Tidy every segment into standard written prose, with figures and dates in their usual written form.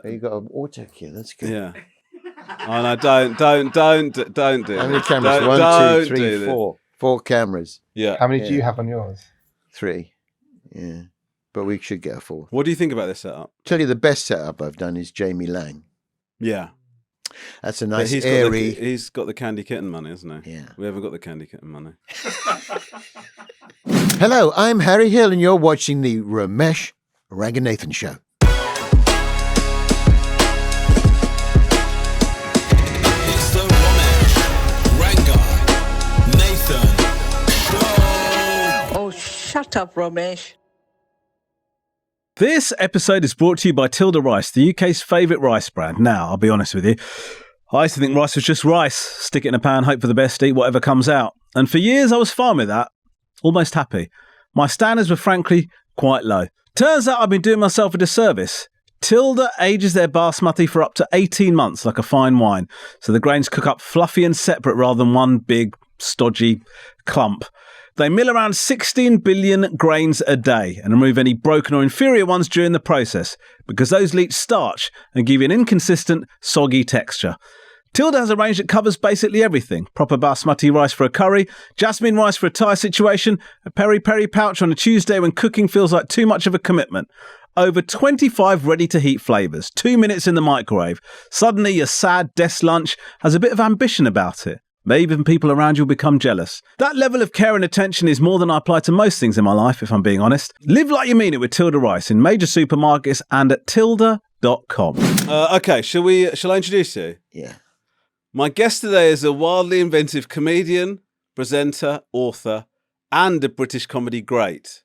You got an auto cue. That's good. Yeah. Oh no! Don't do it. How many cameras? One, two, three, four. 4 cameras. Yeah. How many do you have on yours? 3. Yeah. But we should get a 4th. What do you think about this setup? Tell you the best setup I've done is Jamie Lang. Yeah. That's a nice He's got the Candy Kitten money, hasn't he? Yeah. We haven't got the Candy Kitten money. Hello, I'm Harry Hill, and you're watching the Romesh Ranganathan Show. It's the Romesh Ranganathan Show. Oh, shut up, Romesh. This episode is brought to you by Tilda Rice, the UK's favourite rice brand. Now, I'll be honest with you, I used to think rice was just rice. Stick it in a pan, hope for the best, eat whatever comes out. And for years I was fine with that, almost happy. My standards were frankly quite low. Turns out I've been doing myself a disservice. Tilda ages their basmati for up to 18 months like a fine wine, so the grains cook up fluffy and separate rather than one big, stodgy clump. They mill around 16 billion grains a day and remove any broken or inferior ones during the process, because those leach starch and give you an inconsistent, soggy texture. Tilda has a range that covers basically everything. Proper basmati rice for a curry, jasmine rice for a Thai situation, a peri-peri pouch on a Tuesday when cooking feels like too much of a commitment. Over 25 ready-to-heat flavours, 2 minutes in the microwave. Suddenly your sad desk lunch has a bit of ambition about it. Maybe even people around you will become jealous. That level of care and attention is more than I apply to most things in my life, if I'm being honest. Live like you mean it with Tilda Rice in major supermarkets and at tilda.com. Okay, shall I introduce you? Yeah. My guest today is a wildly inventive comedian, presenter, author, and a British comedy great.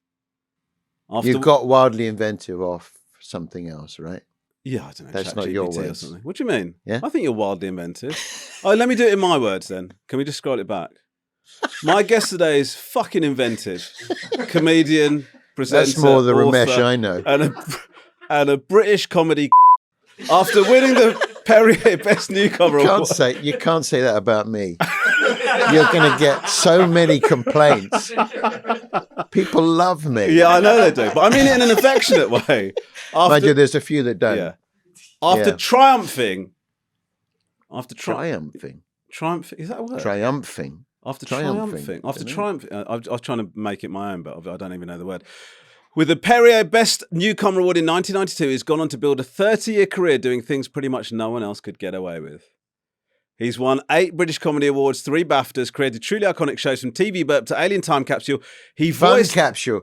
You've got wildly inventive off something else, right? Yeah, I don't know. That's not your GPT or words. something. What do you mean? Yeah? I think you're wildly inventive. Oh, let me do it in my words then. Can we just scroll it back? My guest today is fucking inventive. Comedian, presenter, That's more the author, Romesh I know. and a British comedy. After winning the Perrier Best Newcomer Award. You can't say that about me. You're going to get so many complaints. People love me. Yeah, I know they do, but I mean it in an affectionate way. Mind you, there's a few that don't. Yeah. After triumphing. Triumphing. Is that a word? Triumphing. After Triumphing. triumphing. After triumphing. I was trying to make it my own, but I don't even know the word. With the Perrier Best Newcomer Award in 1992, he's gone on to build a 30-year career doing things pretty much no one else could get away with. He's won 8 British Comedy Awards, 3 BAFTAs, created truly iconic shows from TV Burp to Alien Time Capsule. Fun Capsule.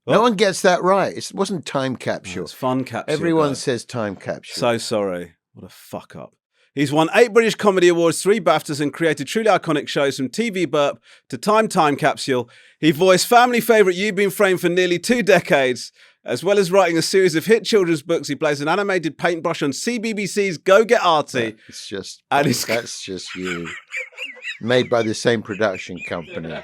What? No one gets that right. It wasn't Time Capsule. No, it's Fun Capsule. Everyone says Time Capsule. So sorry. What a fuck up. He's won 8 British Comedy Awards, 3 BAFTAs, and created truly iconic shows from TV Burp to Time Capsule. He voiced family favourite You've Been Framed for nearly 2 decades. As well as writing a series of hit children's books, he plays an animated paintbrush on CBBC's Go Get Arty. That's just you. Made by the same production company.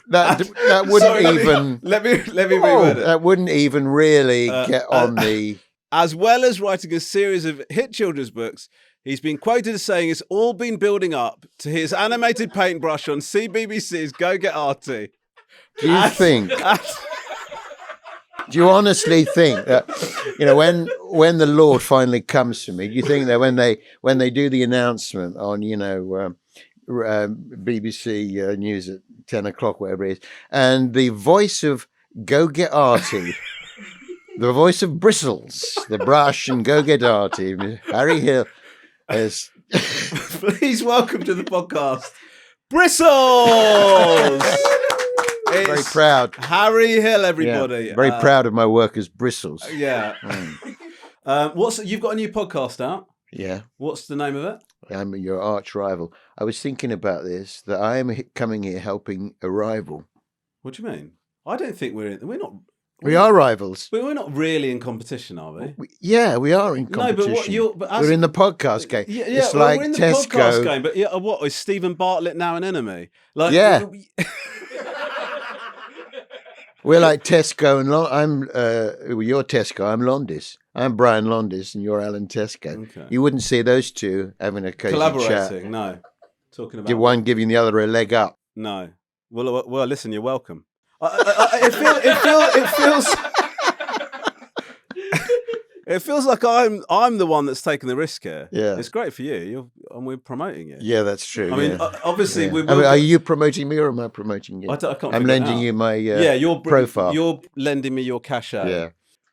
That wouldn't even... Let me reword it. That wouldn't even really get on the... As well as writing a series of hit children's books, he's been quoted as saying it's all been building up to his animated paintbrush on CBBC's Go Get Arty. Do you honestly think that, when the Lord finally comes to me, do you think that when they do the announcement on, BBC News at 10 o'clock, whatever it is, and the voice of Go Get Arty, the voice of Bristles, the brush and Go Get Arty, Harry Hill is... Please welcome to the podcast, Bristles! Very proud. Harry Hill, everybody. Yeah, very proud of my work as Bristles. Yeah. You've got a new podcast out? Yeah. What's the name of it? I'm your arch rival. I was thinking about this, that I am coming here helping a rival. What do you mean? I don't think we're not... We are rivals. But we're not really in competition, are we? We are in competition. No, but we're in the podcast game. Yeah, it's like we're in the Tesco. podcast game. But what is Stephen Bartlett now an enemy? Like, yeah. We're like Tesco and you're Tesco. I'm Londis. I'm Brian Londis, and you're Alan Tesco. Okay. You wouldn't see those two having a cozy collaborating. Chat. No, talking about one giving the other a leg up. No. Well, listen. You're welcome. It feels. It feels like I'm the one that's taking the risk here. Yeah. It's great for you. And we're promoting it. Yeah, that's true. I mean, yeah. obviously, Yeah. we I will. mean, are you promoting me or am I promoting you? I can't I'm figure it lending out. you my You're profile. You're lending me your cash out. Yeah.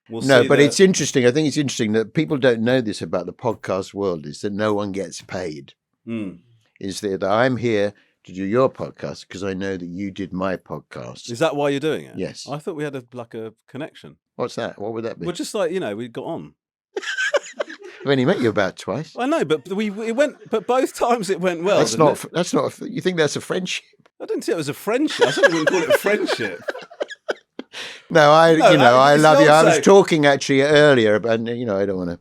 We'll No, see but the- it's interesting. I think it's interesting that people don't know this about the podcast world is that no one gets paid. Mm. Is that I'm here to do your podcast because I know that you did my podcast. Is that why you're doing it? Yes. I thought we had a connection. What's that? What would that be? We're just like we got on. I've only met you about twice. I know, but it went. But both times it went well. That's didn't not. it? That's not. You think that's a friendship? I didn't think it was a friendship. I certainly wouldn't call it a friendship. No, I it's love you. I was also- talking actually earlier, but I don't want to.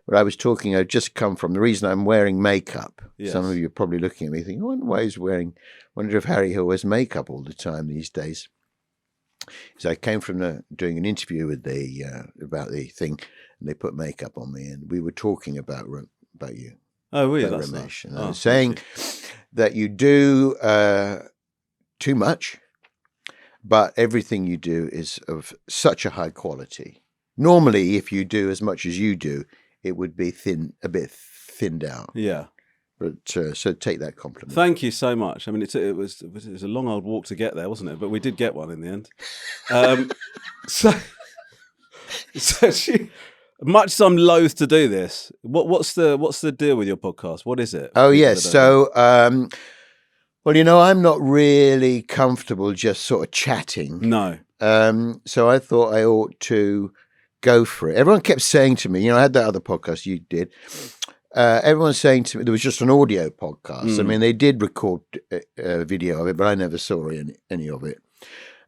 But I was talking. I've just come from the reason I'm wearing makeup. Yes. Some of you are probably looking at me thinking, "I wonder why he's wearing." Wonder if Harry Hill wears makeup all the time these days. So I came from doing an interview with about the thing, and they put makeup on me, and we were talking about you, Oh, really? about That's Romesh, nice. and I Oh, was thank saying that you do too much, but everything you do is of such a high quality. Normally, if you do as much as you do, it would be a bit thinned out. you. Yeah. But so take that compliment. Thank you so much. I mean, it was a long old walk to get there, wasn't it? But we did get one in the end. So much as I'm loath to do this, what's the deal with your podcast? What is it? Oh People yes. that don't know. So, well, I'm not really comfortable just sort of chatting. No. So I thought I ought to go for it. Everyone kept saying to me, I had that other podcast you did. Everyone's saying to me, there was just an audio podcast. I mean, they did record a video of it, but I never saw any of it.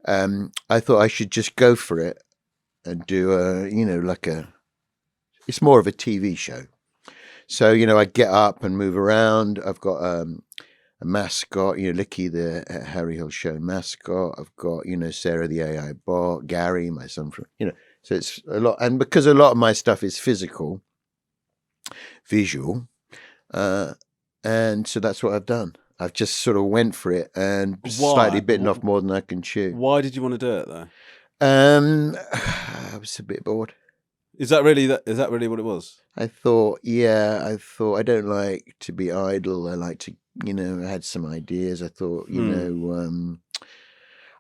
I thought I should just go for it and do it's more of a TV show. So, I get up and move around. I've got a mascot, Licky, the Harry Hill Show mascot. I've got, Sarah, the AI bot, Gary, my son from, so it's a lot. And because a lot of my stuff is visual, and so that's what I've done. I've just sort of went for it and slightly bitten off more than I can chew. Why did you want to do it though? I was a bit bored. Is that really what it was? I thought I don't like to be idle. I like to, I had some ideas. I thought,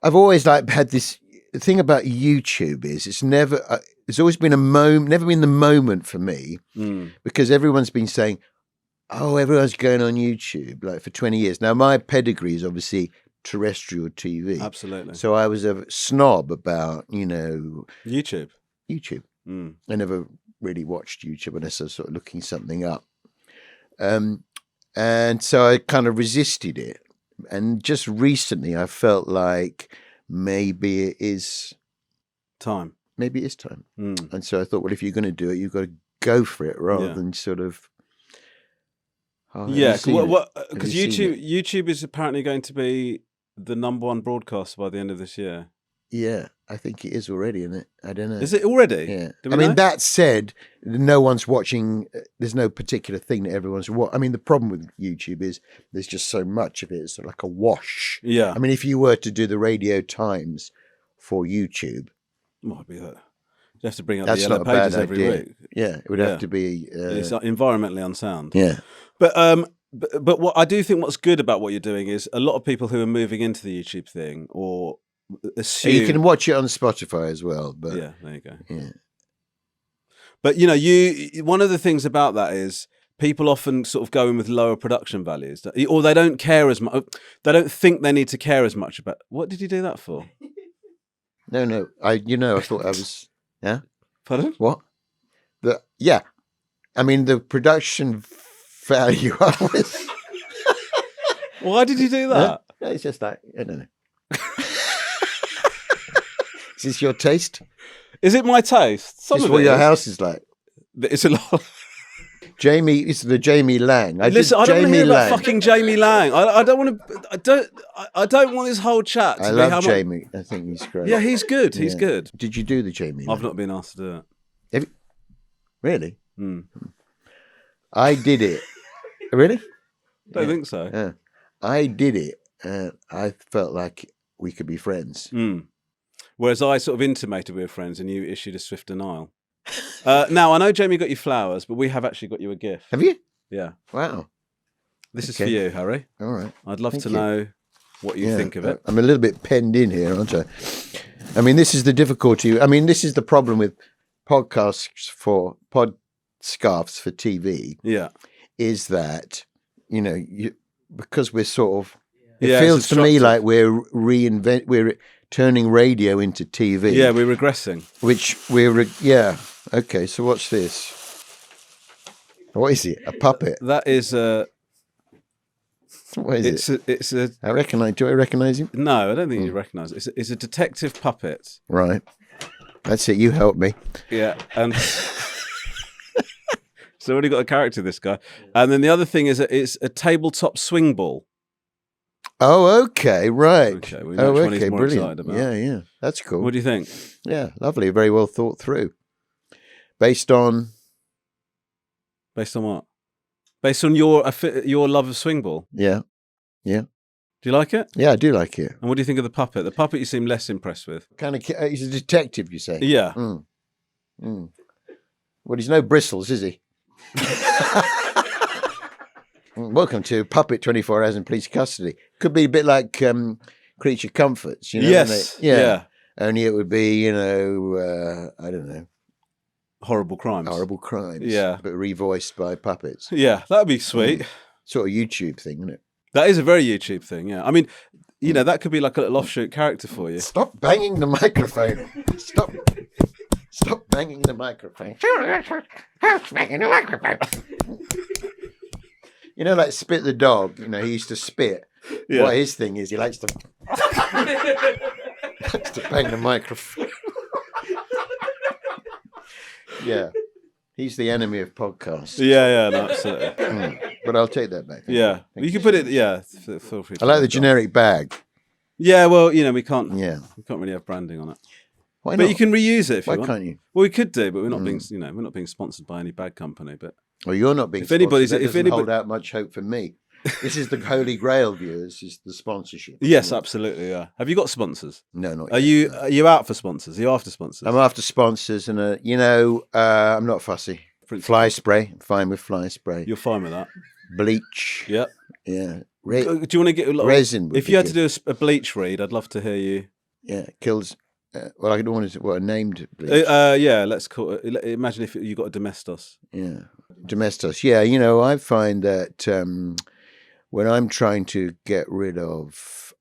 I've always had this the thing about YouTube is it's always been never been the moment for me because everyone's been saying, oh, everyone's going on YouTube like for 20 years. Now my pedigree is obviously terrestrial TV. Absolutely. So I was a snob about, YouTube. I never really watched YouTube unless I was sort of looking something up. And so I kind of resisted it. And just recently I felt like maybe it is time. Maybe it is time. And so I thought, well, if you're going to do it, you've got to go for it rather than sort of. Oh, because YouTube YouTube is apparently going to be the #1 broadcaster by the end of this year. Yeah, I think it is already, isn't it? I don't know. Is it already? Yeah. Do we I mean, know? that said, no one's watching. There's no particular thing that everyone's watching. I mean, the problem with YouTube is there's just so much of it. It's like a wash. Yeah. I mean, if you were to do the Radio Times for YouTube, Might be that. You have to bring up that's the yellow not a bad pages every idea. week. Yeah, it would have to be. It's environmentally unsound. Yeah. But what I do think what's good about what you're doing is a lot of people who are moving into the YouTube thing or assume You can watch it on Spotify as well. But yeah, there you go. Yeah. But one of the things about that is people often sort of go in with lower production values, or they don't care as much. They don't think they need to care as much about. What did you do that for? No. I thought I was. Yeah. Pardon? What? I mean, the production value of it. Why did you do that? No, it's just like, I don't know. Is this your taste? Is it my taste? Some Is this of what it your is. house is like? It's a lot. Jamie, it's the Jamie Lang. Listen, I don't want to hear Lang. about fucking Jamie Lang. I don't want to. I don't want this whole chat. To I be love how much- Jamie. I think he's great. Yeah, he's good. He's Yeah. good. Did you do the Jamie Lang? I've not been asked to do it. Have you? Really? Mm. I did it. Really? Don't think so. Yeah. I did it. And I felt like we could be friends. Mm. Whereas I sort of intimated we were friends and you issued a swift denial. Now, I know Jamie got you flowers, but we have actually got you a gift. Have you? Yeah. Wow. This is Okay. for you, Harry. All right. I'd love Thank to you. know what you think of it. I'm a little bit penned in here, aren't I? I mean, this is the difficulty. I mean, this is the problem with podcasts for scarves for TV Yeah. is that, because we're sort of, it Yeah, feels it's to me obstructive. like we're turning radio into TV. Yeah, we're regressing. Which Okay, so what's this? What is it? A puppet? That is What is it? it's a Do I recognize him? no, I don't think you recognise it. It's a detective puppet. Right. That's it. You help me. Yeah, and so already got a character, this guy. And then the other thing is that it's a tabletop swing ball. Oh, okay, right. Okay, we know which one he's more excited about. Yeah, that's cool. What do you think? Yeah, lovely. Very well thought through. Based on Based on what? Based on your love of swing ball. yeah, Do you like it? yeah. I do like it. And what do you think of the puppet? The puppet you seem less impressed with. Kind of. He's a detective, you say? Yeah. Well, he's no bristles, is he? Welcome to Puppet 24 Hours in Police Custody. Could be a bit like Creature Comforts, Yes. Yeah. Only it would be, I don't know, Horrible crimes. horrible crimes. Yeah. But revoiced by puppets. Yeah, that'd be sweet. Sort of YouTube thing, isn't it? That is a very YouTube thing. Yeah. I mean, that could be like a little offshoot character for you. Stop banging the microphone. Stop banging the microphone. Stop banging the microphone. Like Spit the dog, he used to spit. Yeah. What his thing is, he likes to bang the microphone. Yeah. He's the enemy of podcasts. Yeah, no, absolutely. But I'll take that back. Yeah. You can put it, feel free to I like put the it on. generic bag. Yeah, well, we can't Yeah. really have branding on it. Why But not? you can reuse it if Why you want. can't you? Well, we could do, but we're not being, we're not being sponsored by any bag company. But Well, you're not being If anybody's- sponsored. That if doesn't anybody- hold out much hope for me. This is the holy grail, viewers, is the sponsorship. yes, absolutely. Yeah. Have you got sponsors? No, not Are yet. you out for sponsors? Are you after sponsors? I'm after sponsors, and I'm not fussy. Principal. Fly spray, fine with fly spray. You're fine with that. Bleach, Yeah. yeah. Do you want to get a lot? Resin would If be you had to good. do a bleach read, I'd love to hear you. Yeah, kills. Well, I don't want to. What a named bleach. Yeah, let's call it. Imagine if you got a domestos. Yeah, domestos. Yeah, I find that when I'm trying to get rid of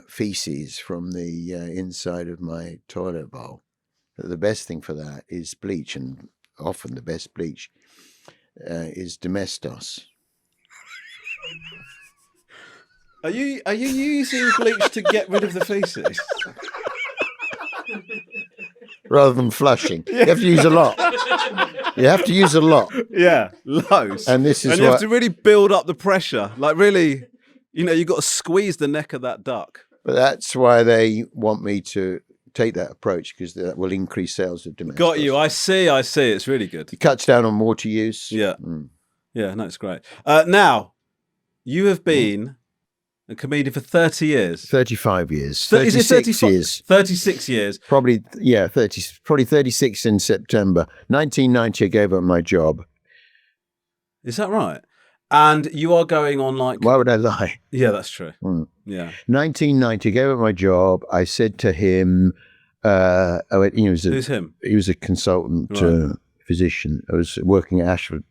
feces from the inside of my toilet bowl, the best thing for that is bleach, and often the best bleach is domestos. Are you using bleach to get rid of the feces? Rather than flushing, you have to use a lot. You have to use a lot. Yeah, loads. And this is and you have what- to really build up the pressure. Like really, you've got to squeeze the neck of that duck. But that's why they want me to take that approach, because that will increase sales of domestos. Got you. I see. It's really good. It cuts down on water use. Yeah. Yeah, no, it's great. Now, you have been a comedian for 30 years. 35 years. Is it 36 years. 36 years. Probably 36 in September. 1990, I gave up my job. Is that right? And you are going on like... Why would I lie? Yeah, that's true. Yeah. 1990, I gave up my job. I said to him, Who's him? he was a consultant Right. physician. I was working at Ashford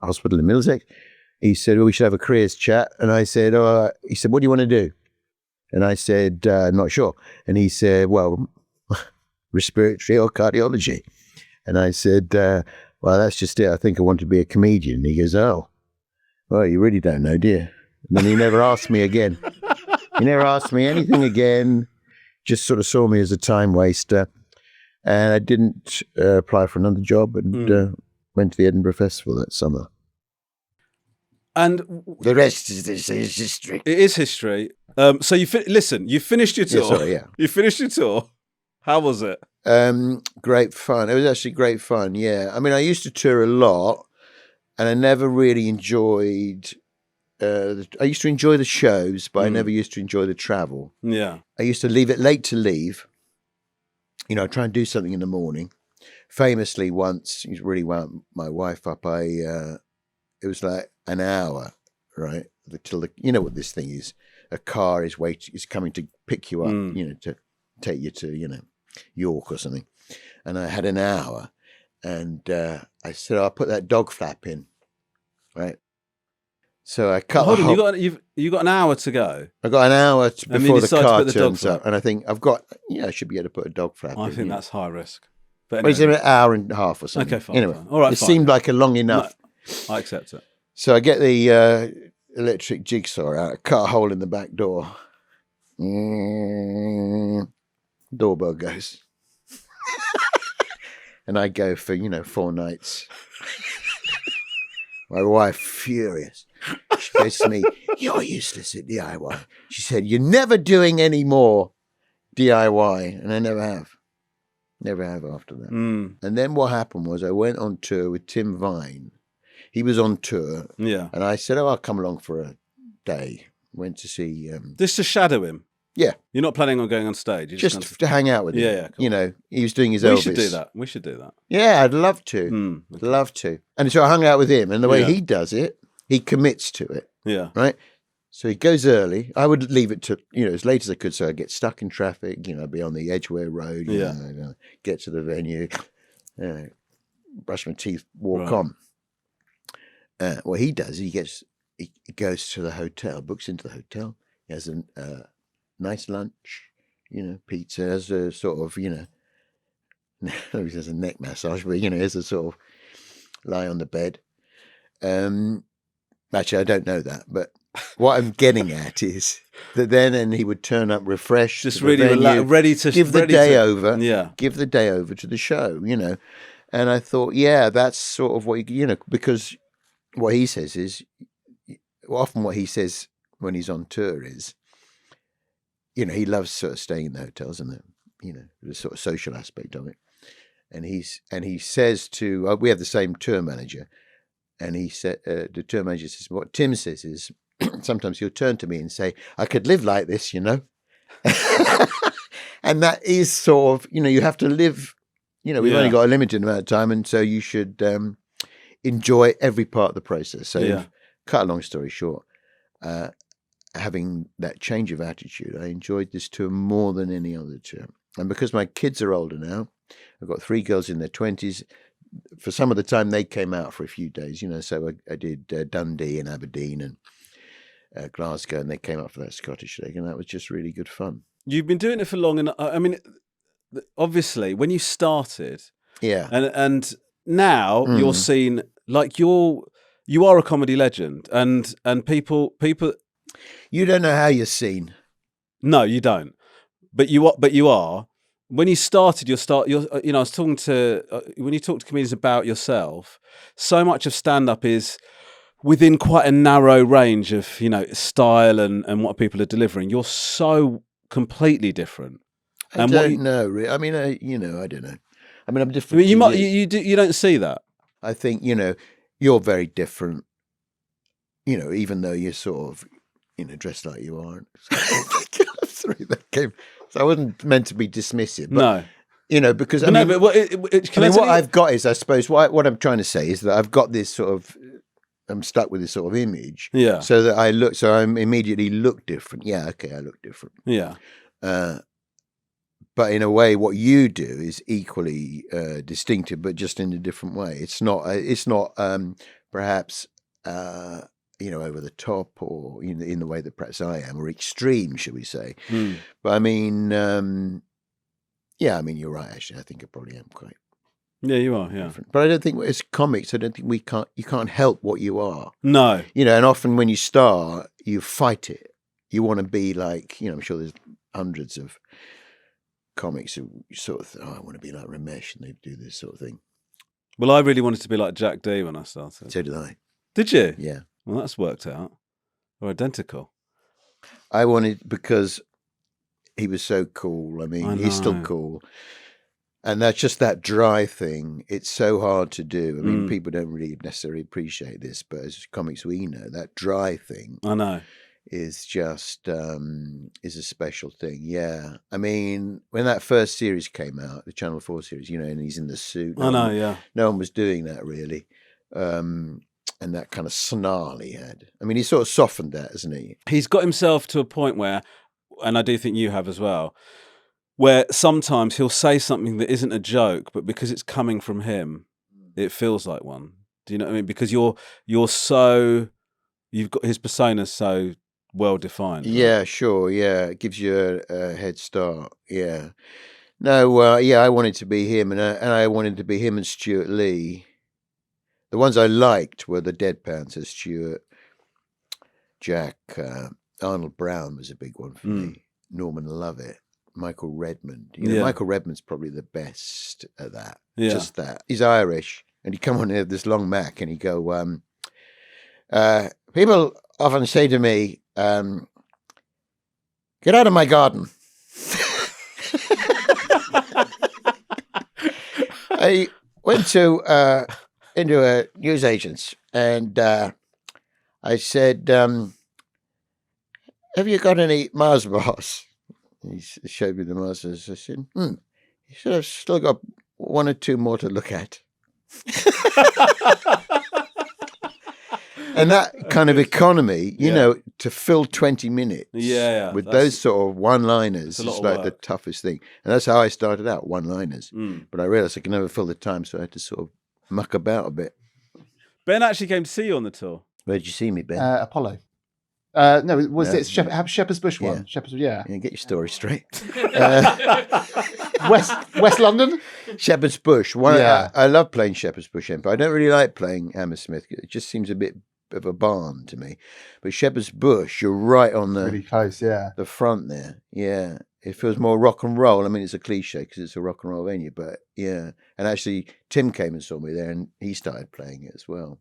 Hospital in Middlesex. He said, well, we should have a careers chat. And I said, he said, what do you want to do? And I said, not sure. And he said, well, respiratory or cardiology. And I said, well, that's just it. I think I want to be a comedian. And he goes, oh, well, you really don't know, do you? And then he never asked me again. He never asked me anything again. Just sort of saw me as a time waster. And I didn't apply for another job, and went to the Edinburgh Festival that summer. And The rest is history. it is history. So you finished your tour. Yeah, sorry, yeah. You finished your tour. How was it? Great fun. It was actually great fun, yeah. I mean, I used to tour a lot, and I never really enjoyed... I used to enjoy the shows, but I never used to enjoy the travel. Yeah. I used to leave it late to leave. Try and do something in the morning. famously once, he really wound my wife up. It was like an hour, right? Till you know what this thing is. A car is coming to pick you up, to take you to, York or something. And I had an hour, and I said, I'll put that dog flap in, right? So I cut. Hold on, you got an hour to go. I got an hour before the car the turns up, and I think I should be able to put a dog flap in. I think that's high risk. But Well, it's an hour and a half or something. Okay, fine. Anyway, fine. All right, it fine. seemed like a long enough. No, I accept it. So I get the electric jigsaw out, I cut a hole in the back door. Doorbell goes. And I go for, 4 nights. My wife, furious. She goes to me, "You're useless at DIY." She said, "You're never doing any more DIY." And I never have. Never have after that. And then what happened was I went on tour with Tim Vine. He was on tour. Yeah. And I said, I'll come along for a day. Went to see... Just to shadow him? Yeah. You're not planning on going on stage? Just to hang out with him. Yeah, cool. He was doing his Elvis. We should do that. Yeah, I'd love to. I'd love to. And so I hung out with him. And the way he does it, he commits to it. Yeah. Right? So he goes early. I would leave it to, as late as I could so I'd get stuck in traffic, I'd be on the Edgware Road, get to the venue, brush my teeth, walk on. What he does, he goes to the hotel, books into the hotel. He has a nice lunch, pizza, has a sort of, he has a neck massage, but, has a sort of lie on the bed. Actually, I don't know that, but what I'm getting at is that then he would turn up refreshed, just really ready to give the day over. Yeah, give the day over to the show. And I thought, that's sort of what because what he says is often what he says when he's on tour is, he loves sort of staying in the hotels and the sort of social aspect of it. And he says to we have the same tour manager. And he said, the tour manager says, what Tim says is, sometimes he'll turn to me and say, "I could live like this, And that is sort of, you have to live, we've only got a limited amount of time. And so you should enjoy every part of the process. So cut a long story short, having that change of attitude, I enjoyed this tour more than any other tour. And because my kids are older now, I've got 3 girls in their 20s. For some of the time, they came out for a few days, so I did Dundee and Aberdeen and Glasgow, and they came up for that Scottish leg, and that was just really good fun. You've been doing it for long enough. I mean, obviously, when you started, and now you're seen like you are a comedy legend, and people. You don't know how you're seen. No, you don't. But you are. When you started, I was talking to, when you talk to comedians about yourself, so much of stand-up is within quite a narrow range of, style and what people are delivering. You're so completely different. I don't know. I mean, I don't know. I mean, I'm different. I mean, you don't see that. I think, you're very different, even though you're sort of, dressed like you are. Sorry, that came... So I wasn't meant to be dismissive. But, no. Because what I've got is, I suppose, what I'm trying to say is that I've got this sort of, I'm stuck with this sort of image. Yeah. So that I immediately look different. Yeah, okay, I look different. Yeah. But in a way, what you do is equally distinctive, but just in a different way. It's not perhaps, over the top or in the way that perhaps I am, or extreme, shall we say. But I mean, you're right, actually. I think I probably am quite. Yeah, you are, yeah. Different. But I don't think, as comics, I don't think you can't help what you are. No. And often when you start, you fight it. You want to be like, I'm sure there's hundreds of comics who sort of, I want to be like Romesh, and they do this sort of thing. Well, I really wanted to be like Jack Dee when I started. So did I. Did you? Yeah. Well, that's worked out. We're identical. I wanted, because he was so cool. I mean, he's still cool. And that's just that dry thing. It's so hard to do. I mean, people don't really necessarily appreciate this, but as comics we know, that dry thing. I know. is just is a special thing. Yeah, I mean, when that first series came out, the Channel 4 series, you know, and he's in the suit. I know, yeah. No one was doing that really. And that kind of snarl he had. I mean, he sort of softened that, hasn't he? He's got himself to a point where, and I do think you have as well, where sometimes he'll say something that isn't a joke, but because it's coming from him, it feels like one. Do you know what I mean? Because you've got his persona so well defined. Right? Yeah, sure. Yeah, it gives you a head start. Yeah. No, yeah, I wanted to be him, and I wanted to be him and Stuart Lee. The ones I liked were the deadpans as Stuart, Jack, Arnold Brown was a big one for me. Norman Lovett, Michael Redmond. You know, Michael Redmond's probably the best at that. Yeah. Just that. He's Irish, and he'd come on here with this long Mac, and he'd go, people often say to me, get out of my garden. I went to into a newsagent's, and I said, have you got any Mars bars? He showed me the Mars bars. I said, He said, I've still got one or two more to look at. And that kind of economy, you know, to fill 20 minutes with those sort of one-liners is like the toughest thing. And that's how I started out, one-liners. But I realised I could never fill the time, so I had to sort of muck about a bit. Ben actually came to see you on the tour. Where did you see me, Ben? Apollo. No, it Shepherd's Bush one? Yeah, get your story straight. West London? Shepherd's Bush. I love playing Shepherd's Bush Empire. I don't really like playing Hammersmith. It just seems a bit of a barn to me. But Shepherd's Bush, you're right on the... Really close, the front there. Yeah. It feels more rock and roll. I mean, it's a cliche because it's a rock and roll venue, but yeah. And actually, Tim came and saw me there, and he started playing it as well.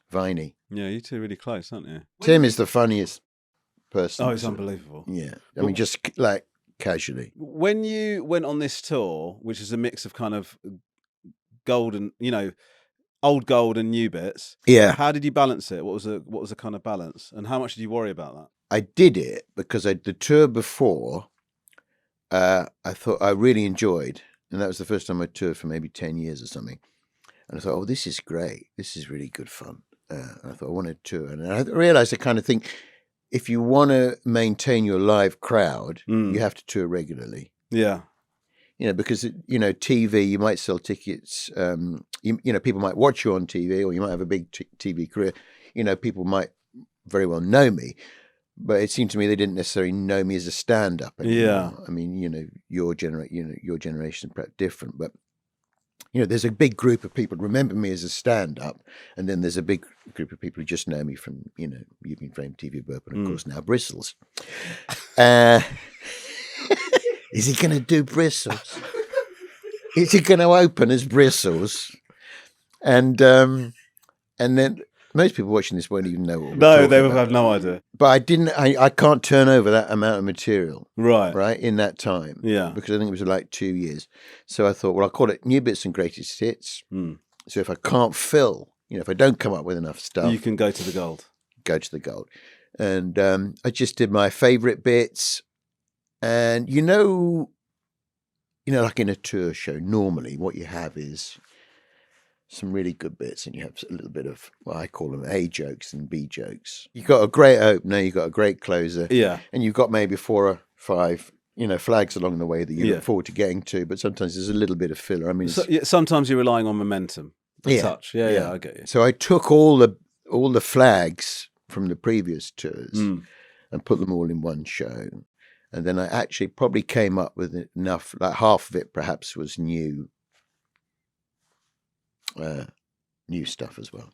Viney. Yeah, you two are really close, aren't you? Tim is the funniest person. Oh, it's unbelievable. Yeah. I mean, just like casually. When you went on this tour, which is a mix of kind of gold and, you know, old gold and new bits. Yeah. How did you balance it? What was the kind of balance? And how much did you worry about that? I did it because the tour before, I thought I really enjoyed, and that was the first time I toured for maybe 10 years or something. And I thought, oh, this is great. This is really good fun. I thought I wanted to tour. And I realized I kind of think if you want to maintain your live crowd, you have to tour regularly. Yeah. You know, because, you know, TV, you might sell tickets. You know, people might watch you on TV, or you might have a big TV career. You know, people might very well know me. But it seemed to me they didn't necessarily know me as a stand-up anymore. Yeah. I mean, you know, your generation is perhaps different, but you know, there's a big group of people who remember me as a stand-up, and then there's a big group of people who just know me from, you know, You've Been Framed, TV Burp, and of course now Bristles. Is he going to do Bristles? Is he going to open as Bristles? And then most people watching this won't even know what we're talking they will about. have no idea. But I can't turn over that amount of material. Right. In that time. Yeah. Because I think it was like 2 years. So I thought, well, I'll call it New Bits and Greatest Hits. So if I can't fill, you know, if I don't come up with enough stuff. You can go to the gold. Go to the gold. And I just did my favourite bits. And, you know, like in a tour show, normally what you have is some really good bits, and you have a little bit of what I call them A jokes and B jokes. You've got a great opener, you've got a great closer, and you've got maybe 4 or 5, you know, flags along the way that you look forward to getting to. But sometimes there's a little bit of filler. I mean, sometimes you're relying on momentum, touch. Yeah, I get you. So I took all the flags from the previous tours and put them all in one show, and then I actually probably came up with enough. Like half of it perhaps was new stuff as well.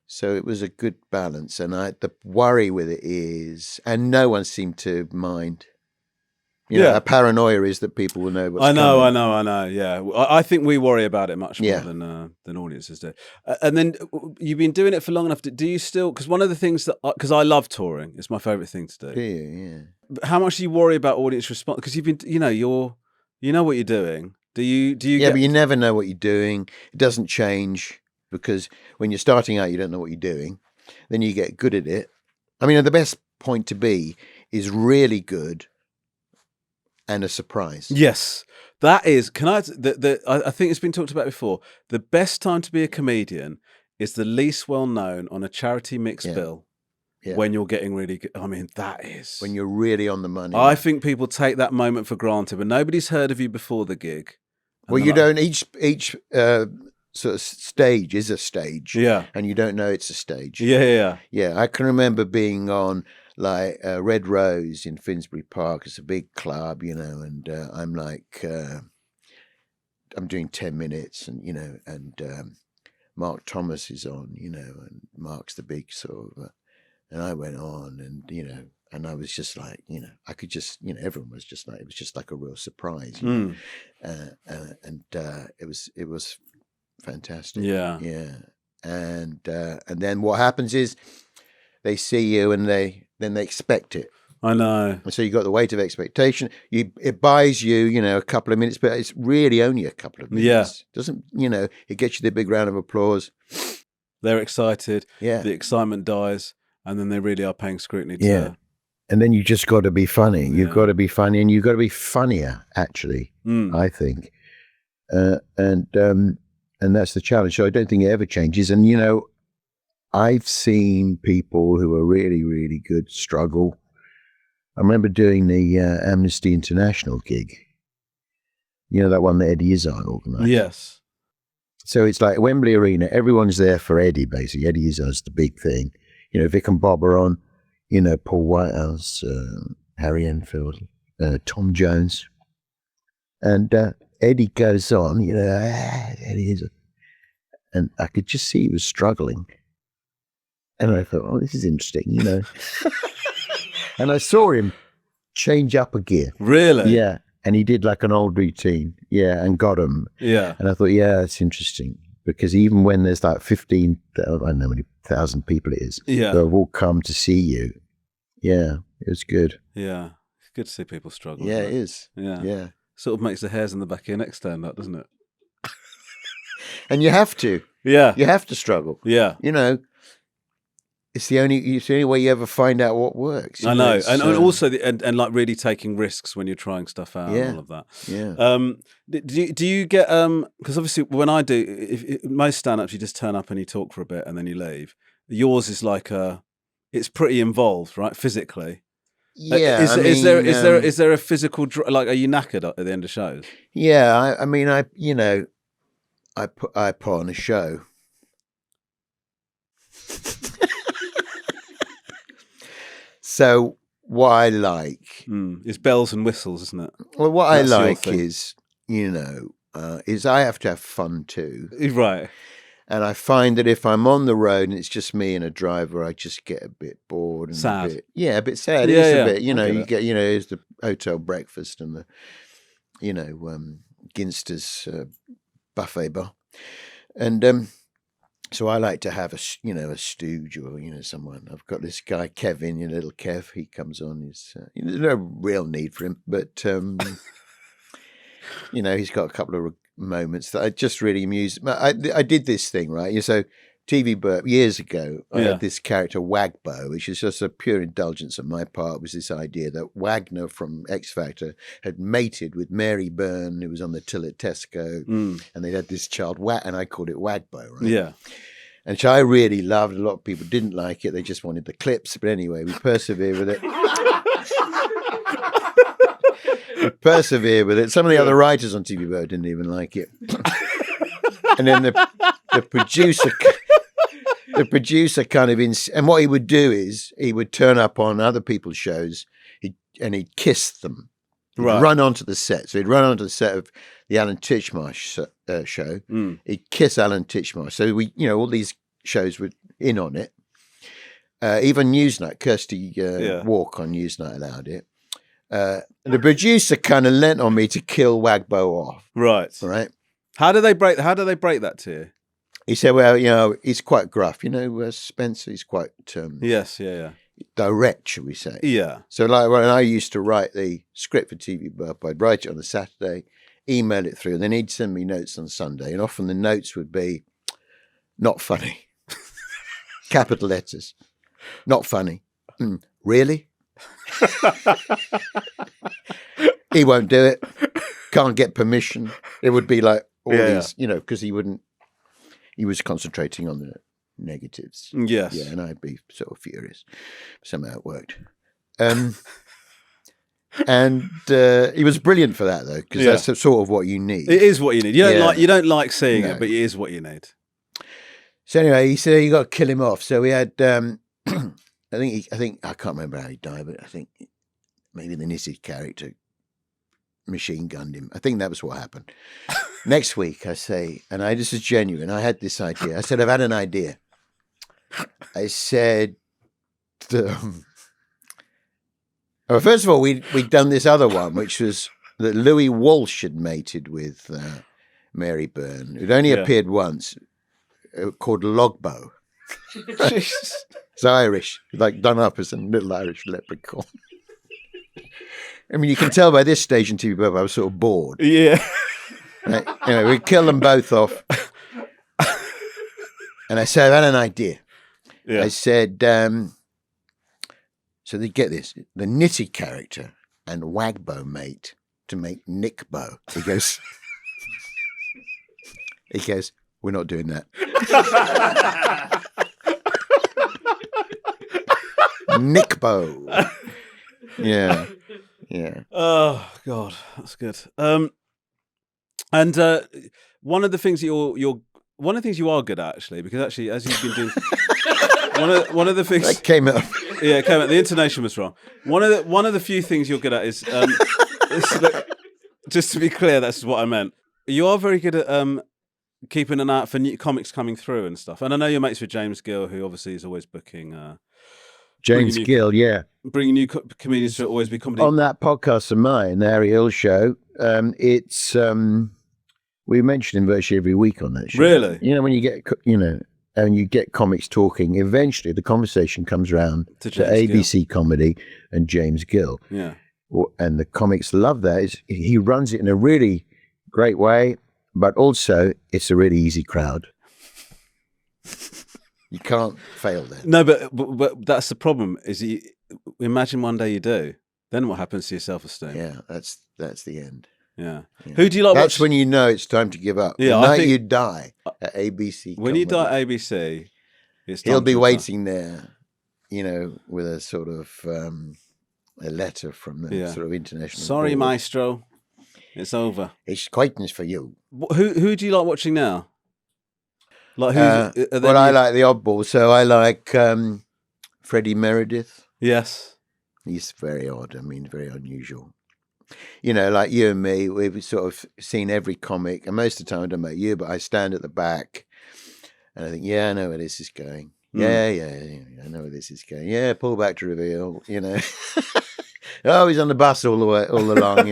So it was a good balance. And the worry with it is, and no one seemed to mind. You know, a paranoia is that people will know what's coming. I know. Yeah, I think we worry about it much more than audiences do. And then you've been doing it for long enough. Do you still? Because one of the things because I love touring, it's my favourite thing to do. Yeah. But how much do you worry about audience response? Because you've been, you know what you're doing. Do you? Yeah, but you never know what you're doing. It doesn't change, because when you're starting out, you don't know what you're doing. Then you get good at it. I mean, the best point to be is really good and a surprise. Yes, that is. Can I? I think it's been talked about before. The best time to be a comedian is the least well known on a charity mixed bill. Yeah. When you're getting really good. I mean, that is When you're really on the money. I think people take that moment for granted, but nobody's heard of you before the gig. And Well, they're you like, don't. Each sort of stage is a stage. Yeah. And you don't know it's a stage. Yeah. Yeah, I can remember being on like Red Rose in Finsbury Park. It's a big club, you know, and I'm like, I'm doing 10 minutes, and you know, and Mark Thomas is on, you know, and Mark's the big sort of, and I went on, and you know, and I was just like, you know, I could just, you know, everyone was just like, it was just like a real surprise, you know? And it was fantastic. Yeah. And then what happens is they see you and then they expect it. I know. And so you got the weight of expectation. It buys you, you know, a couple of minutes, but it's really only a couple of minutes. Yeah. Doesn't, you know, it gets you the big round of applause. They're excited. Yeah. The excitement dies, and then they really are paying scrutiny to And then you just got to be funny. You've got to be funny, and you've got to be funnier, actually, I think. And that's the challenge. So I don't think it ever changes. And, you know, I've seen people who are really, really good struggle. I remember doing the Amnesty International gig. You know, that one that Eddie Izzard organised? Yes. So it's like Wembley Arena. Everyone's there for Eddie, basically. Eddie Izzard's the big thing. You know, Vic and Bob are on. You know, Paul Whitehouse, Harry Enfield, Tom Jones. And Eddie goes on, you know, Eddie Izzard. And I could just see he was struggling. And I thought, oh, this is interesting, you know. And I saw him change up a gear. Really? Yeah. And he did like an old routine. Yeah. And got him. Yeah. And I thought, yeah, that's interesting. Because even when there's like 15, I don't know how many thousand people it is, Yeah. they've all come to see you. Yeah. It was good. Yeah. It's good to see people struggle. Yeah, isn't it is. Yeah. Yeah. Sort of makes the hairs in the back of your neck stand up, doesn't it? And you have to. Yeah. You have to struggle. Yeah. You know, it's the only way you ever find out what works. I You know. it's, And also, and like really taking risks when you're trying stuff out and all of that. Yeah. Do you get, because obviously when I do, most stand-ups, you just turn up and you talk for a bit and then you leave. Yours is like it's pretty involved, right? Physically. Yeah. Is there a physical, like, are you knackered at the end of shows? Yeah. I mean, I put on a show. So what I like, It's bells and whistles, isn't it? well, what That's your I like thing. is, you know, is I have to have fun too. Right. And I find that if I'm on the road and it's just me and a driver, I just get a bit bored and Sad. a bit sad. Yeah, It's yeah, a bit, you I know, get you it. get, you know, it's the hotel breakfast and the, you know, Ginster's buffet bar. And so I like to have a stooge or, you know, someone. I've got this guy, Kevin, you know, little Kev. He comes on. There's no real need for him, but, you know, he's got a couple of moments that I just really amused. I did this thing, right? So TV Burp, years ago, I had this character, Wagbo, which is just a pure indulgence on my part, was this idea that Wagner from X Factor had mated with Mary Byrne, who was on the till at Tesco, and they had this child, and I called it Wagbo, right? Yeah. And which I really loved. A lot of people didn't like it. They just wanted the clips. But anyway, we persevered with it. Some of the other writers on TV Burp didn't even like it. And then the producer kind of, and what he would do is he would turn up on other people's shows and he'd kiss them. He'd run onto the set. So he'd run onto the set of the Alan Titchmarsh show. He'd kiss Alan Titchmarsh. So we, you know, all these shows were in on it. Even Newsnight, Kirsty Walk on Newsnight allowed it. The producer kind of lent on me to kill Wagbo off. Right. Right. How do they break that to you? He said, well, you know, he's quite gruff. You know, Spencer, he's quite Yes, yeah. direct, shall we say. Yeah. So like when I used to write the script for TV Burp, I'd write it on a Saturday, email it through, and then he'd send me notes on Sunday. And often the notes would be, not funny. Capital letters. Not funny. Really? He won't do it. Can't get permission. It would be like all these, because he was concentrating on the negatives. Yes. Yeah, and I'd be sort of furious. Somehow it worked. And he was brilliant for that, though, because that's sort of what you need. It is what you need. You don't like seeing it, but it is what you need. So anyway, he said you got to kill him off. So we had, I think I can't remember how he died, but I think maybe the Nitty character machine gunned him. I think that was what happened. Next week, I say, and this is genuine. I had this idea. I said, I've had an idea. I said, well, first of all, we'd done this other one, which was that Louis Walsh had mated with Mary Byrne, who'd only appeared once, called Logbo. It's Irish, like done up as a little Irish leprechaun. I mean, you can tell by this stage in TV Burp, I was sort of bored. Yeah. Right? Anyway, we killed them both off. And I said, I've had an idea. Yeah. I said, so they get this, the Nitty character and Wagbo mate to make Nickbo. He goes, we're not doing that. Nickbo. Yeah. Oh God, that's good. And one of the things one of the things you are good at, actually, because actually, as you've been doing, one of the things That came up. Yeah, it came out. The intonation was wrong. One of the few things you're good at is just to be clear, that's what I meant. You are very good at keeping an eye out for new comics coming through and stuff. And I know you're mates with James Gill, who obviously is always booking. James Gill, yeah. Bringing new comedians to always be comedy. On that podcast of mine, the Harry Hill Show, it's we mention him virtually every week on that show. Really? When you get and you get comics talking, eventually the conversation comes around to ABC comedy and James Gill. Yeah. And the comics love that. He runs it in a really great way, but also it's a really easy crowd. You can't fail there. No, but that's the problem. Is imagine one day you do, then what happens to your self-esteem? Yeah, that's the end. Yeah. Who do you like? That's when you know it's time to give up. Yeah, the I night think you die at ABC. When you die at ABC, he'll be waiting there, with a sort of a letter from the sort of international. Sorry, board. Maestro, it's over. It's quietness for you. Who do you like watching now? Like I like the oddball, so I like Freddie Meredith. Yes, he's very odd. I mean, very unusual. Like you and me, we've sort of seen every comic, and most of the time I don't know about you, but I stand at the back and I think, I know where this is going. Yeah, I know where this is going. Yeah, pull back to reveal, Oh, he's on the bus all along,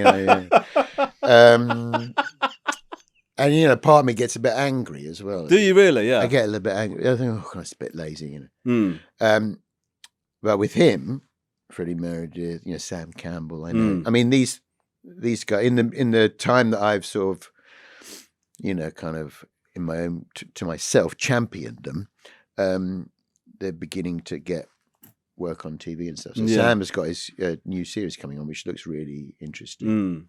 And part of me gets a bit angry as well. Do you really? Yeah. I get a little bit angry. I think, it's a bit lazy, But with him, Freddie Meredith, Sam Campbell, I know. I mean, these guys in the time that I've sort of, kind of in my own to myself championed them, they're beginning to get work on TV and stuff. So Sam has got his new series coming on, which looks really interesting.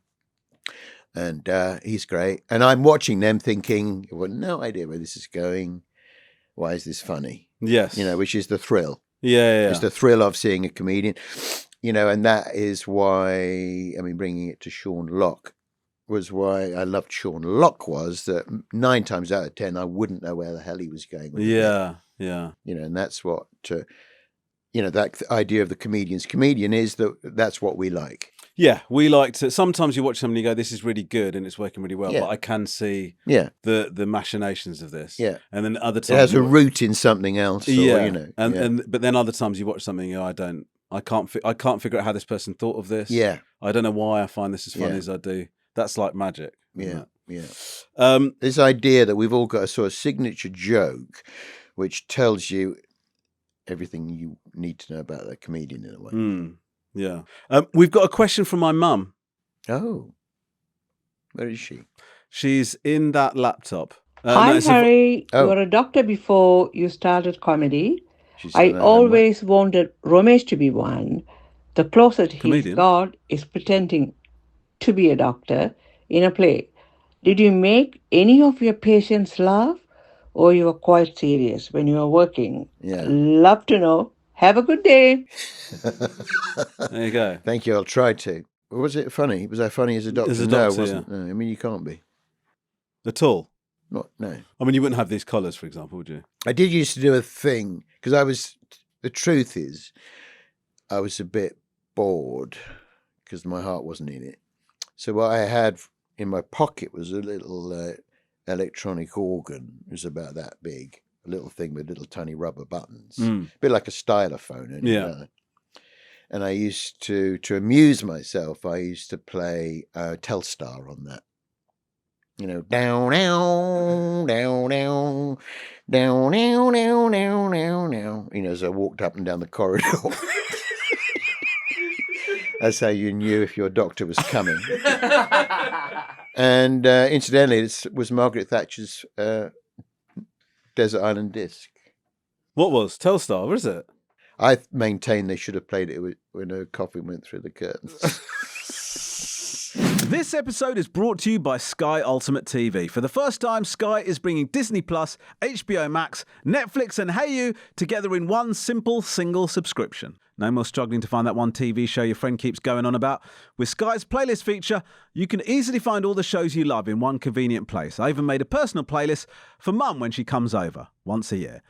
And he's great. And I'm watching them thinking, I've got no idea where this is going. Why is this funny? Yes. Which is the thrill. Yeah. It's the thrill of seeing a comedian. And that is why, bringing it to Sean Locke was why I loved Sean Locke was that 9 times out of 10, I wouldn't know where the hell he was going. Yeah. And that's what, that idea of the comedian's comedian is that's what we like. Yeah, we like to. Sometimes you watch somebody go, "This is really good and it's working really well," but I can see the machinations of this. Yeah, and then other times it has a root in something else. But then other times you watch something, I can't figure out how this person thought of this. Yeah, I don't know why I find this as funny as I do. That's like magic. Yeah. This idea that we've all got a sort of signature joke, which tells you everything you need to know about the comedian in a way. Yeah. We've got a question from my mum. Oh. Where is she? She's in that laptop. Hi, Harry. You were a doctor before you started comedy. She's I done that. always wanted Romesh to be one. The closest he's Comedian. got is pretending to be a doctor in a play. Did you make any of your patients laugh, or you were quite serious when you were working? Yeah. Love to know. Have a good day. There you go. Thank you. I'll try to. Was it funny? Was I funny as a doctor? As a No, doctor, it wasn't. No, I mean, you can't be. At all. No. I mean, you wouldn't have these collars, for example, would you? I did used to do a thing because the truth is, I was a bit bored because my heart wasn't in it. So what I had in my pocket was a little electronic organ. It was about that big, a little thing with little tiny rubber buttons, a bit like a stylophone. Only Yeah. like that. And I used to amuse myself, I used to play Telstar on that. You know, down, down, down, down, down, down, down, down, down, down. You know, as I walked up and down the corridor. That's how you knew if your doctor was coming. And incidentally, it was Margaret Thatcher's Desert Island Disc. What was? Telstar, what is it? I maintain they should have played it when her coffin went through the curtains. This episode is brought to you by Sky Ultimate TV. For the first time, Sky is bringing Disney Plus, HBO Max, Netflix and Hayu together in one simple single subscription. No more struggling to find that one TV show your friend keeps going on about. With Sky's playlist feature, you can easily find all the shows you love in one convenient place. I even made a personal playlist for Mum when she comes over once a year.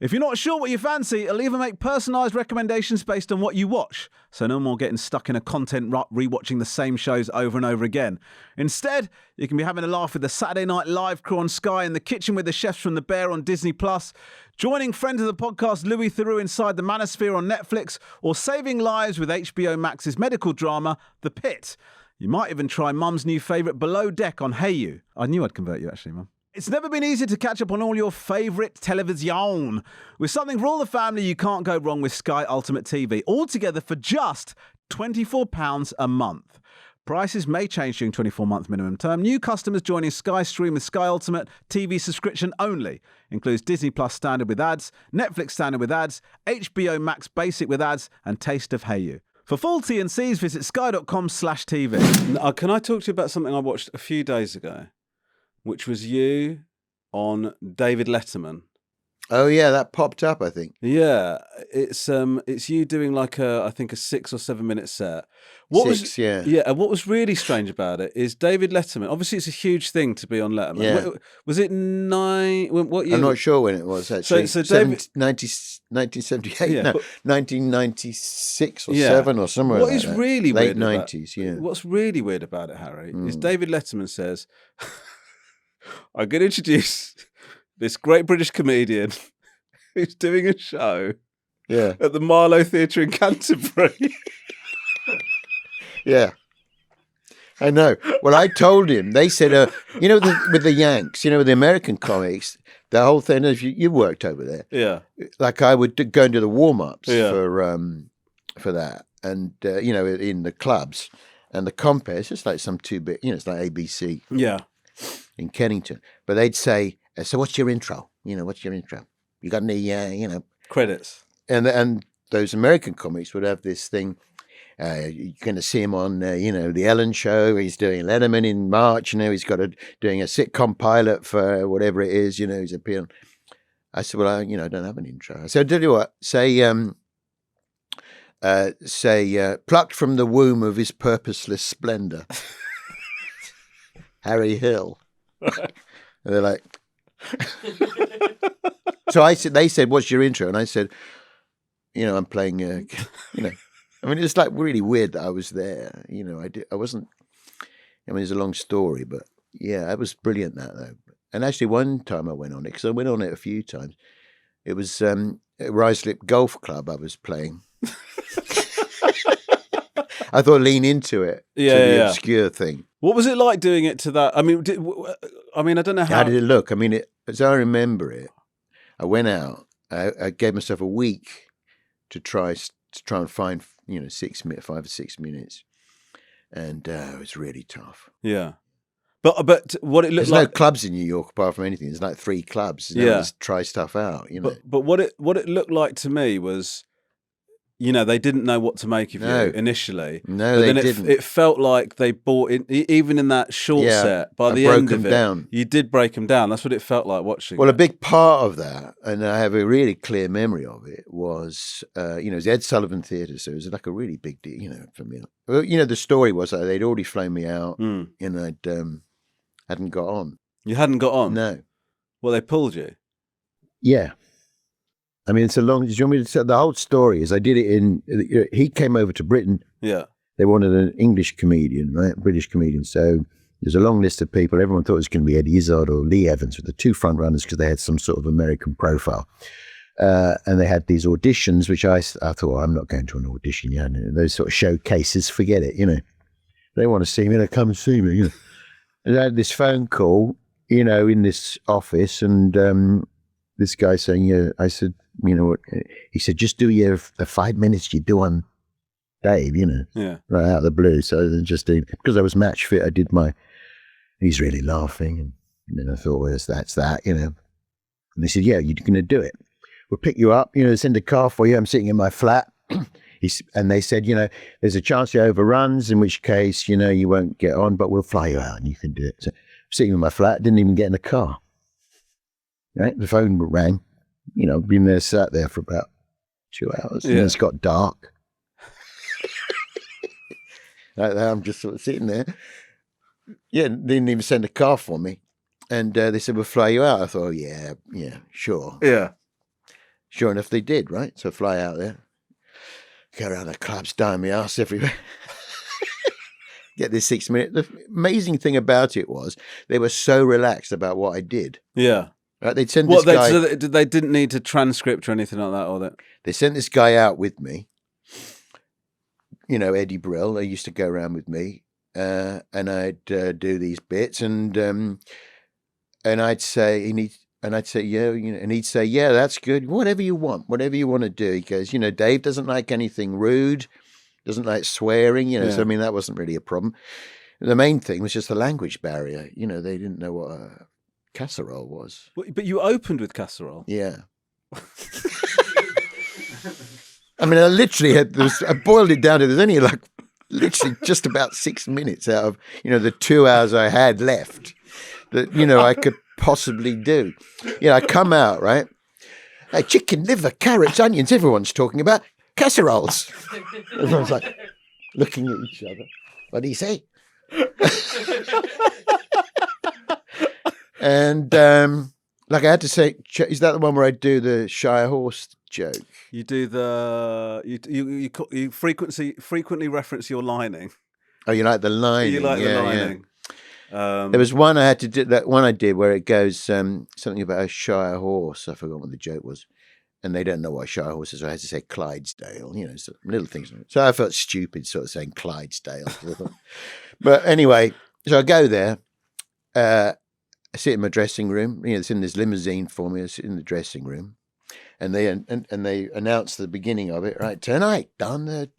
If you're not sure what you fancy, it'll even make personalised recommendations based on what you watch. So no more getting stuck in a content rut rewatching the same shows over and over again. Instead, you can be having a laugh with the Saturday Night Live crew on Sky, in the kitchen with the chefs from The Bear on Disney Plus, joining friends of the podcast Louis Theroux inside the Manosphere on Netflix, or saving lives with HBO Max's medical drama The Pit. You might even try Mum's new favourite Below Deck on Hayu. I knew I'd convert you actually, Mum. It's never been easier to catch up on all your favourite television. With something for all the family, you can't go wrong with Sky Ultimate TV. All together for just £24 a month. Prices may change during 24-month minimum term. New customers joining Sky Stream with Sky Ultimate TV subscription only. Includes Disney Plus standard with ads, Netflix standard with ads, HBO Max basic with ads, and Taste of Hayu. For full T&Cs, visit sky.com/TV. Can I talk to you about something I watched a few days ago? Which was you on David Letterman. Oh yeah, that popped up, I think. Yeah, it's you doing like I think a 6 or 7 minute set. Yeah. And what was really strange about it is David Letterman. Obviously, it's a huge thing to be on Letterman. Yeah. Was it 9? What year? I'm not sure when it was actually. So David, 1978, Yeah, no, but- 1996 or Yeah. 7 or somewhere What like is that. really Late weird about- 90s, yeah. What's really weird about it, Harry, is David Letterman says, "I'm going to introduce this great British comedian who's doing a show Yeah, at the Marlow Theatre in Canterbury." yeah. I know. Well, I told him. They said, with the Yanks, with the American comics, the whole thing is you worked over there. Yeah. Like I would go into the warm-ups Yeah. for that, and in the clubs and the compare. It's just like some 2-bit. It's like ABC Yeah. in Kennington. But they'd say, "So what's your intro? What's your intro? You got any Credits. And those American comics would have this thing. You're going to see him on, the Ellen Show. He's doing Letterman in March. He's doing a sitcom pilot for whatever it is. He's appearing. I said, well, I don't have an intro. I said, tell you what, say, plucked from the womb of his purposeless splendor, Harry Hill. And they're like. So they said, what's your intro? And I said, I'm playing, I mean, it's like really weird that I was there. I wasn't, it's a long story, but yeah, it was brilliant that though. And actually one time I went on it, because I went on it a few times. It was at Ruislip Golf Club I was playing. I thought lean into it, to the obscure thing. What was it like doing it to that? I mean, I don't know how. How did it look? I mean, as I remember it, I went out. I gave myself a week to try and find 5 or 6 minutes, and it was really tough. Yeah. But what it looked There's like. no clubs in New York apart from anything. There's like 3 clubs. Yeah. Just try stuff out, you know. But what it looked like to me was, they didn't know what to make of No. you initially. No, but they then didn't. It felt like they bought in, even in that short set. By I the broke end of them it, down. you did break them down. That's what it felt like watching. Well, a it. big part of that, and I have a really clear memory of it, was, it was the Ed Sullivan Theatre, so it was like a really big deal, for me. Well, the story was that they'd already flown me out, and I hadn't got on. You hadn't got on. No. Well, they pulled you. Yeah. I mean, it's a long. Do you want me to tell the whole story? Is I did it in. He came over to Britain. Yeah. They wanted an English comedian, right? British comedian. So there's a long list of people. Everyone thought it was going to be Eddie Izzard or Lee Evans, with the 2 front runners, because they had some sort of American profile. And they had these auditions, which I thought, well, I'm not going to an audition. Those sort of showcases, forget it. They want to see me, they come and see me. And I had this phone call, in this office, and this guy saying, I said, he said, just do the 5 minutes you do on Dave, Yeah. right out of the blue. So then because I was match fit, I did he's really laughing. And then I thought, well, that's that, And they said, yeah, you're going to do it. We'll pick you up, send a car for you. I'm sitting in my flat. And they said, there's a chance he overruns, in which case, you won't get on, but we'll fly you out and you can do it. So I'm sitting in my flat, didn't even get in the car. Right? The phone rang. I've been there, sat there for about 2 hours, and it's got dark. Like that, I'm just sort of sitting there. Yeah, they didn't even send a car for me. And they said, we'll fly you out. I thought, yeah, sure. Yeah. Sure enough, they did, right? So fly out there. Go around the clubs, dime my ass everywhere. Get this 6 minutes. The amazing thing about it was they were so relaxed about what I did. Yeah. Right? They'd send this guy. So they didn't need to transcript or anything like that, or that. They sent this guy out with me. Eddie Brill. They used to go around with me, and I'd do these bits, and I'd say and I'd say, yeah, and he'd say, yeah, that's good. Whatever you want to do. He goes, Dave doesn't like anything rude, doesn't like swearing, So I mean, that wasn't really a problem. The main thing was just the language barrier. They didn't know what a casserole was. But you opened with casserole. Yeah. I mean, I literally I boiled it down to, there's only literally just about 6 minutes out of, the 2 hours I had left that, I could possibly do. I come out, right? Hey, chicken, liver, carrots, onions, everyone's talking about casseroles. Everyone's like looking at each other. What do you say? And I had to say, is that the one where I do the Shire horse joke? You do you frequently reference your lining. Oh, you like the lining? You like the lining. There was one I had to do. That one I did where it goes something about a Shire horse. I forgot what the joke was, and they don't know what a Shire horse is. So I had to say Clydesdale. So little things. So I felt stupid, sort of saying Clydesdale. But anyway, so I go there. I sit in my dressing room. It's in this limousine for me. I sit in the dressing room, and they announce the beginning of it. Right, tonight on the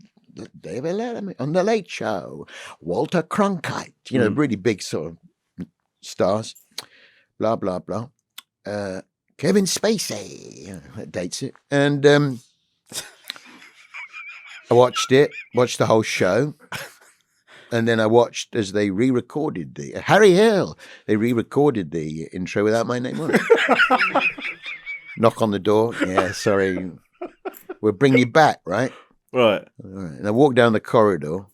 David Letterman on the Late Show, Walter Cronkite. Really big sort of stars. Blah blah blah. Kevin Spacey. That dates it. And I watched the whole show. And then I watched as they re-recorded Harry Hill. They re-recorded the intro without my name on it. Knock on the door. Yeah, sorry. We'll bring you back, right? Right. All right. And I walk down the corridor.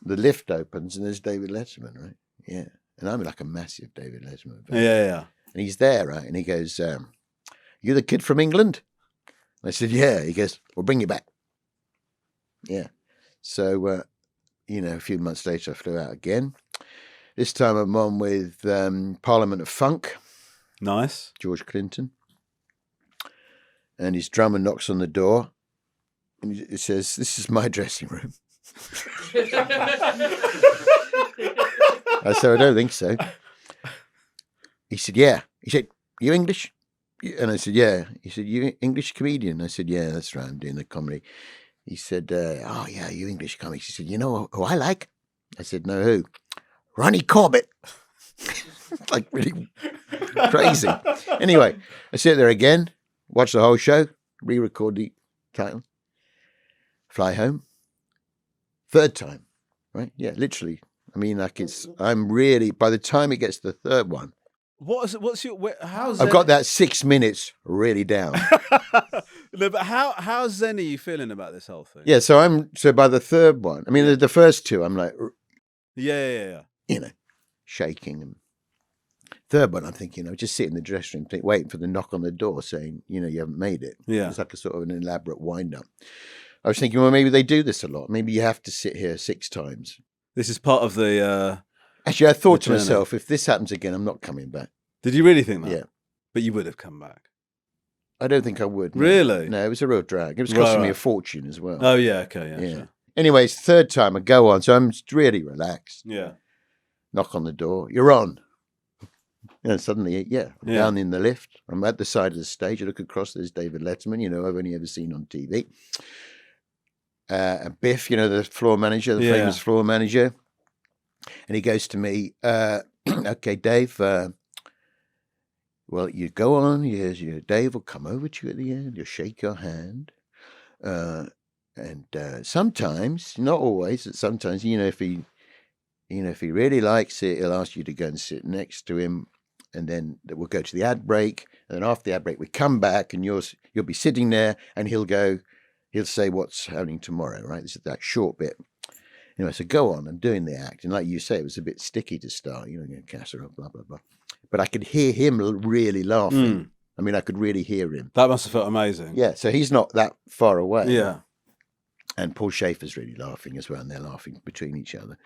The lift opens and there's David Letterman, right? Yeah. And I'm like a massive David Letterman fan. Yeah. And he's there, right? And he goes, you the kid from England? I said, yeah. He goes, we'll bring you back. Yeah. So... a few months later, I flew out again. This time I'm on with Parliament of Funk. Nice. George Clinton. And his drummer knocks on the door. And it says, this is my dressing room. I said, I don't think so. He said, yeah. He said, you English? And I said, yeah. He said, you English comedian? I said, yeah, that's right. I'm doing the comedy. He said, oh, yeah, you English comics. He said, you know who I like? I said, no, who? Ronnie Corbett. Like really crazy. Anyway, I sit there again, watch the whole show, re-record the title, fly home. Third time, right? Yeah, literally. I mean, like I'm really, by the time it gets to the third one, What's your, how's I've got that 6 minutes really down. No, but how zen are you feeling about this whole thing? Yeah, so by the third one, I mean, the first two, I'm like, Yeah. you know, shaking. And third one, I'm thinking, just sit in the dressing room, waiting for the knock on the door saying, you haven't made it. Yeah. It's like a sort of an elaborate wind up. I was thinking, well, maybe they do this a lot. Maybe you have to sit here 6 times. This is part of the. Actually, I thought to journey. myself, if this happens again, I'm not coming back. Did you really think that? Yeah. But you would have come back. I don't think I would. No. Really? No, it was a real drag. It was costing me Right. a fortune as well. Oh yeah. Okay. Yeah. Yeah. Sure. Anyways, third time I go on, so I'm really relaxed. Yeah. Knock on the door. You're on. And suddenly, I'm Yeah. down in the lift. I'm at the side of the stage. I look across. There's David Letterman. I've only ever seen on TV. Biff, the floor manager, the famous floor manager. And he goes to me, okay, Dave, well, you go on. Dave will come over to you at the end. You'll shake your hand. And sometimes, not always, but sometimes, if he really likes it, he'll ask you to go and sit next to him. And then we'll go to the ad break. And then after the ad break, we come back and you'll be sitting there and he'll say what's happening tomorrow, right? This is that short bit. So go on, I'm doing the act. And like you say, it was a bit sticky to start, casserole, blah, blah, blah. But I could hear him really laughing. I mean, I could really hear him. That must have felt amazing. Yeah, so he's not that far away. Yeah. And Paul Schaefer's really laughing as well, and they're laughing between each other.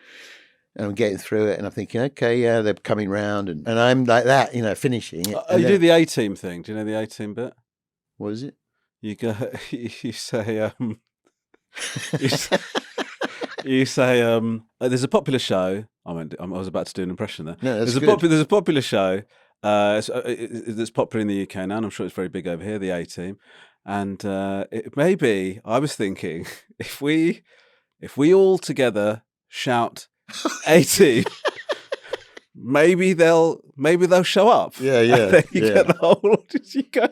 And I'm getting through it, and I'm thinking, okay, yeah, they're coming round. And I'm like that, finishing it. You do the A-Team thing. Do you know the A-Team bit? What is it? You go, you say, you say, there's a popular show. I was about to do an impression there. No, that's there's a popular show that's popular in the UK now, and I'm sure it's very big over here, the A-Team. And maybe I was thinking, if we all together shout A-Team, maybe they'll show up. Yeah. And then you get the whole audience. You go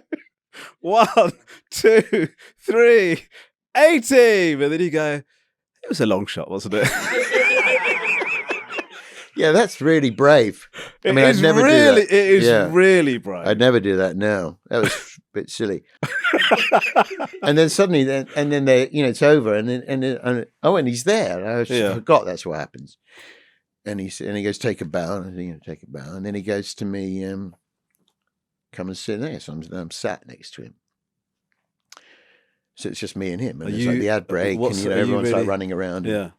1, 2, 3, A-Team, and then you go. It was a long shot, wasn't it? Yeah, that's really brave. I mean, I'd never do that. It is really brave. I'd never do that now. That was a bit silly. And then suddenly, it's over, and and he's there. I forgot that's what happens. And he goes, take a bow, and I take a bow, and then he goes to me, come and sit there. So I'm sat next to him. So it's just me and him, and it's like the ad break, and everyone's like running around. Yeah,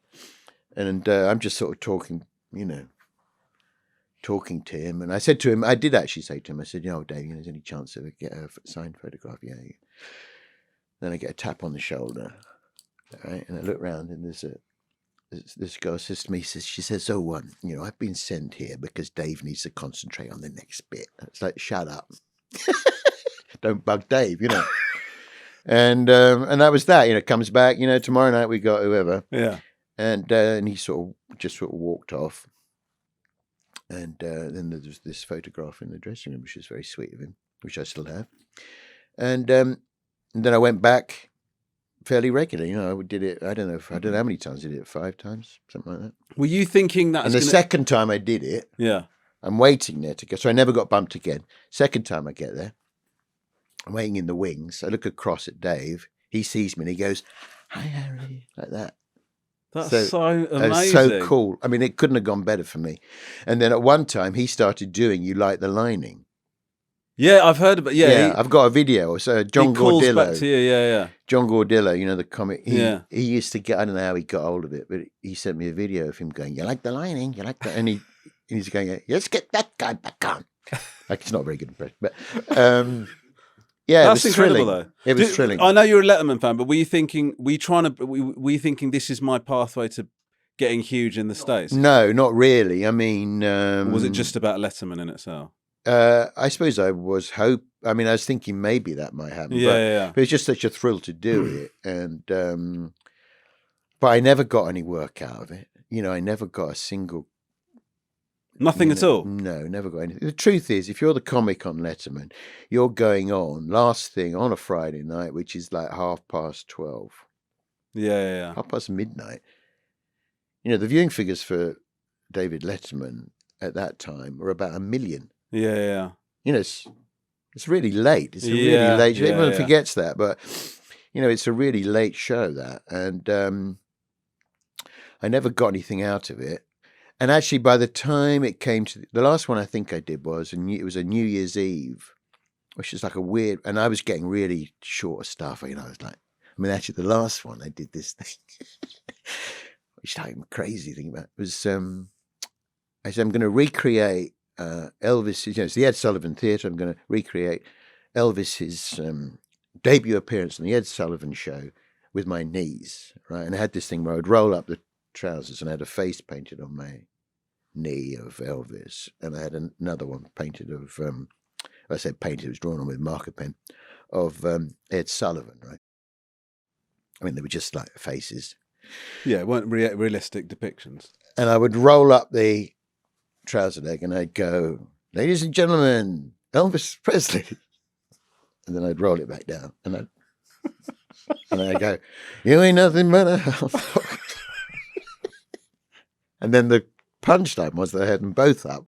and I'm just sort of talking to him. And I said to him, I did actually say to him, I said, Dave, there's any chance to get a signed photograph? Yeah. Then I get a tap on the shoulder, right? And I look around, and this girl says to me, she says, oh, I've been sent here because Dave needs to concentrate on the next bit. It's like, shut up. Don't bug Dave, And that was that. Comes back. Tomorrow night we got whoever. Yeah. And he sort of walked off. And then there was this photograph in the dressing room, which was very sweet of him, which I still have. And then I went back fairly regularly. I did it. I don't know how many times I did it. 5 times, something like that. Were you thinking that? And the second time I did it, I'm waiting there to go. So I never got bumped again. Second time I get there. I'm waiting in the wings. I look across at Dave. He sees me and he goes, "Hi, Harry," like that. That's so amazing. That was so cool. I mean, it couldn't have gone better for me. And then at one time, he started doing "You Like the Lining." Yeah, I've heard about. Yeah, I've got a video. So John he calls Gordillo. back to you. Yeah. John Gordillo, the comic. He used to get. I don't know how he got hold of it, but he sent me a video of him going, "You like the lining? You like that?" And he's going, "Let's get that guy back on." Like, it's not a very good impression, but. Yeah, that's it was incredible, thrilling. though. It was thrilling. I know you're a Letterman fan, but were you thinking? Were you thinking this is my pathway to getting huge in the States? No, not really. I mean, was it just about Letterman in itself? I suppose I was I was thinking maybe that might happen. But it's just such a thrill to do it, and but I never got any work out of it. I never got a single Nothing at all. No, never got anything. The truth is, if you're the comic on Letterman, you're going on last thing on a Friday night, which is like 12:30. Yeah. 12:30 midnight. You know, the viewing figures for David Letterman at that time were about 1 million. Yeah. You know, it's really late. It's a really Yeah, late show. yeah, Everyone yeah. forgets that, but you know, it's a really late show, that. And I never got anything out of it. And actually, by the time it came to the last one, I think I did it was a New Year's Eve, which is like a weird. And I was getting really short of stuff. You know, I was like, actually, the last one I did this thing, which I'm crazy thinking about. It was I said I'm going to recreate Elvis. You know, it's the Ed Sullivan Theatre. I'm going to recreate Elvis's debut appearance on the Ed Sullivan Show with my knees, right? And I had this thing where I would roll up the trousers and I had a face painted on my knee of Elvis, and I had another one painted of I said painted, it was drawn on with marker pen, of Ed Sullivan, right? I mean, they were just like faces. Yeah, it weren't realistic depictions. And I would roll up the trouser leg and I'd go, "Ladies and gentlemen, Elvis Presley," and then I'd roll it back down and I'd go, "You ain't nothing but a house." And then the punchline was that I had them both up.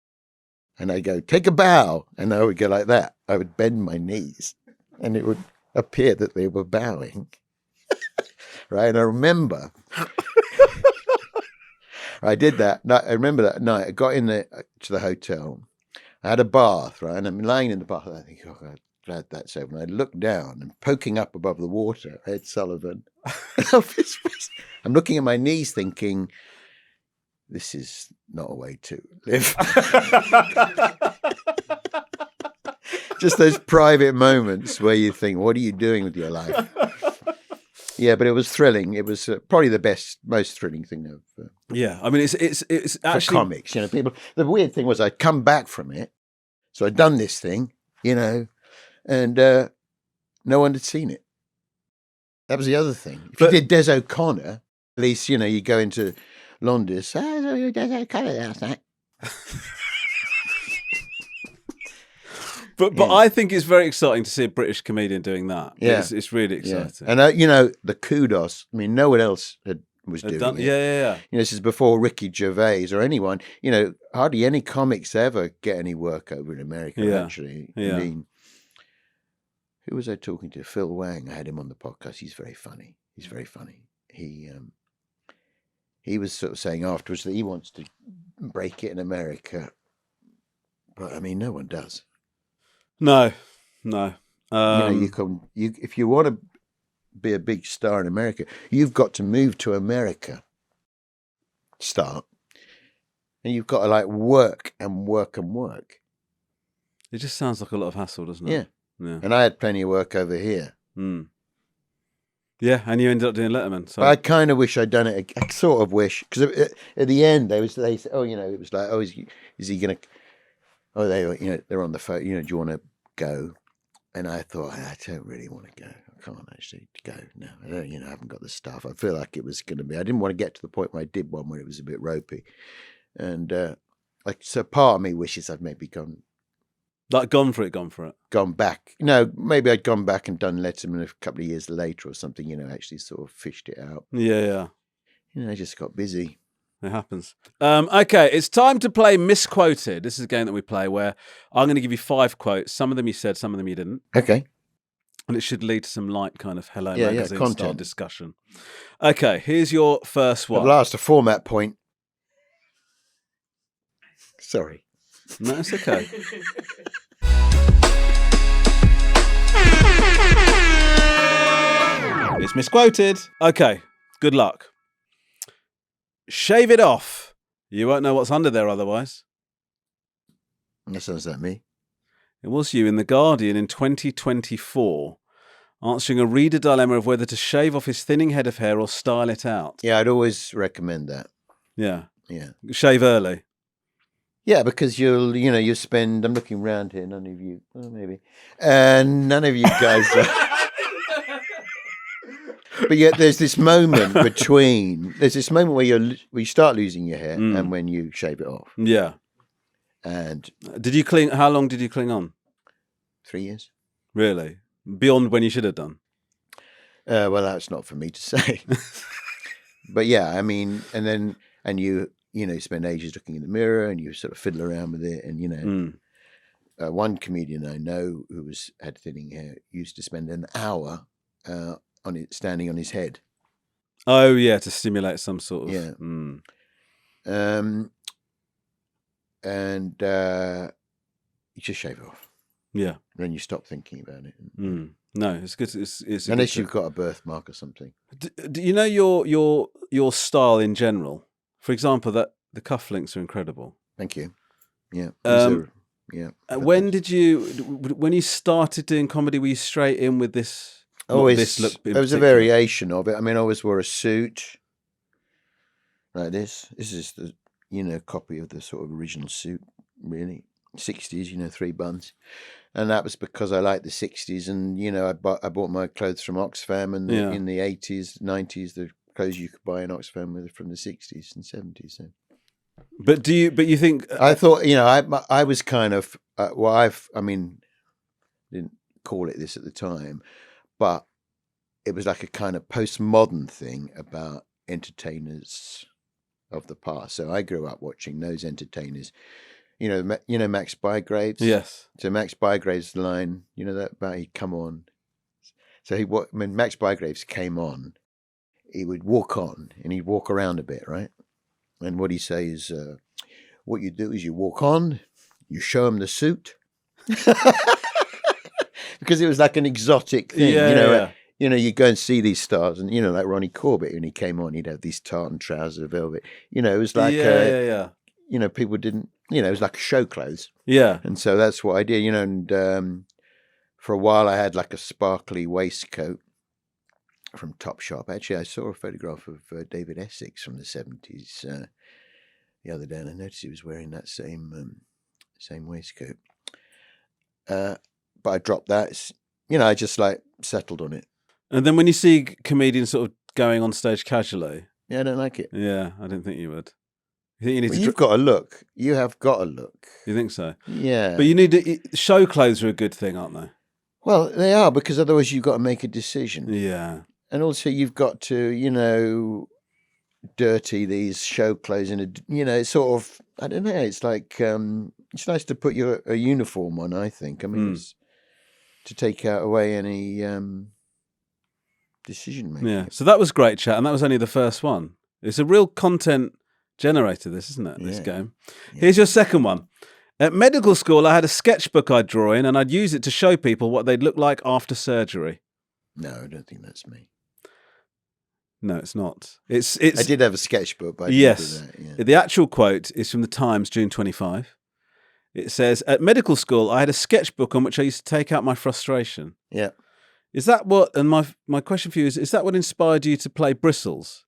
And I'd go, "Take a bow." And I would go like that. I would bend my knees. And it would appear that they were bowing. Right? And I remember, I did that. I remember that night. I got in to the hotel. I had a bath, right? And I'm lying in the bath. I think, oh, God, glad that's over. And I looked down and poking up above the water, Ed Sullivan. I'm looking at my knees thinking, this is not a way to live. Just those private moments where you think, what are you doing with your life? Yeah, but it was thrilling. It was probably the most thrilling thing of Yeah, I mean, it's for actually comics. You know, people. The weird thing was I'd come back from it, so I'd done this thing, you know, and no one had seen it. That was the other thing. If you did Des O'Connor, at least, you know, you go into Londis, Des O'Connor last night. But I think it's very exciting to see a British comedian doing that. Yeah. It's really exciting. Yeah. And, you know, the kudos, I mean, no one else was doing it. Yeah. You know, this is before Ricky Gervais or anyone. You know, hardly any comics ever get any work over in America, actually. Yeah. I mean, who was I talking to? Phil Wang. I had him on the podcast. He's very funny. He was sort of saying afterwards that he wants to break it in America. But, I mean, no one does. No. You know, if you want to be a big star in America, you've got to move to America. Start. And you've got to like work. It just sounds like a lot of hassle, doesn't it? Yeah. And I had plenty of work over here. Mm. Yeah, and you ended up doing Letterman. So But I kind of wish I'd done it. I sort of wish, because at the end they said, oh, you know, it was like, oh, is he going to? Oh, they're on the phone. You know, do you want to go? And I thought, I don't really want to go. I can't actually go. No, I don't. You know, I haven't got the stuff. I feel like it was going to be. I didn't want to get to the point where I did one where it was a bit ropey, and so part of me wishes I'd maybe gone gone for it. Gone back. No, maybe I'd gone back and done Letterman a couple of years later or something. You know, actually sort of fished it out. Yeah. You know, I just got busy. It happens. Okay, it's time to play Misquoted. This is a game that we play where I'm going to give you 5 quotes. Some of them you said, some of them you didn't. Okay. And it should lead to some light kind of Hello Yeah, Magazine content. style discussion. Okay, here's your first one. At last, a format point. Sorry. No, it's okay. It's Misquoted. Okay, good luck. Shave it off. You won't know what's under there otherwise. That sounds like me. It was you in The Guardian in 2024, answering a reader dilemma of whether to shave off his thinning head of hair or style it out. Yeah, I'd always recommend that. Yeah. Yeah. Shave early. Yeah, because you spend, I'm looking around here, none of you, well, maybe, and none of you guys but yet there's this moment where you start losing your hair and when you shave it off. Yeah. And Did you cling? How long did you cling on? 3 years. Really? Beyond when you should have done? Well, that's not for me to say. But yeah, I mean, and you spend ages looking in the mirror and you sort of fiddle around with it. And, one comedian I know who had thinning hair used to spend an hour standing on his head. Oh, yeah, to stimulate some sort of... Yeah. And you just shave it off. Yeah. Then you stop thinking about it. No, it's good. It's unless you've got a birthmark or something. Do you know your style in general? For example, that the cufflinks are incredible. Thank you. Yeah. Yeah. When you started doing comedy, were you straight in with this? Always. This look There was a variation of it. I mean, I always wore a suit like this. This is the copy of the sort of original suit, really. 60s, 3 buns. And that was because I liked the 60s. And, I bought my clothes from Oxfam. And in the 80s, 90s, the clothes you could buy in Oxfam were from the 60s and 70s. So. But you think... I thought, I was kind of, didn't call it this at the time, but it was like a kind of postmodern thing about entertainers of the past. So I grew up watching those entertainers. Max Bygraves? Yes. So Max Bygraves' line, that about he'd come on. So when Max Bygraves came on, he would walk on and he'd walk around a bit, right? And what he say is, what you do is you walk on, you show him the suit. Because it was like an exotic thing, you go and see these stars, and like Ronnie Corbett, when he came on, he'd have these tartan trousers of velvet. It was like people didn't, it was like show clothes. Yeah, and so that's what I did, and for a while I had like a sparkly waistcoat from Topshop. Actually, I saw a photograph of David Essex from the 70s the other day, and I noticed he was wearing that same waistcoat. But I dropped that. I just like settled on it. And then when you see comedians sort of going on stage casually, I don't like it. Yeah, I didn't think you would. You think you need you've got a look. You have got a look. You think so? Yeah. But you need to, show clothes are a good thing, aren't they? Well, they are, because otherwise you've got to make a decision. Yeah. And also you've got to, dirty these show clothes in it's sort of, I don't know, it's like, it's nice to put a uniform on, I think. I mean, it's to take away any decision making. Yeah. So that was great chat, and that was only the first one. It's a real content generator, this, isn't it, this game? Yeah. Here's your second one. At medical school, I had a sketchbook I'd draw in, and I'd use it to show people what they'd look like after surgery. No, I don't think that's me. No, it's not. It's. I did have a sketchbook, but I yes. didn't do that, yeah. The actual quote is from the Times, June 25. It says, "At medical school, I had a sketchbook on which I used to take out my frustration." Yeah. Is that what? And my question for you is that what inspired you to play Bristles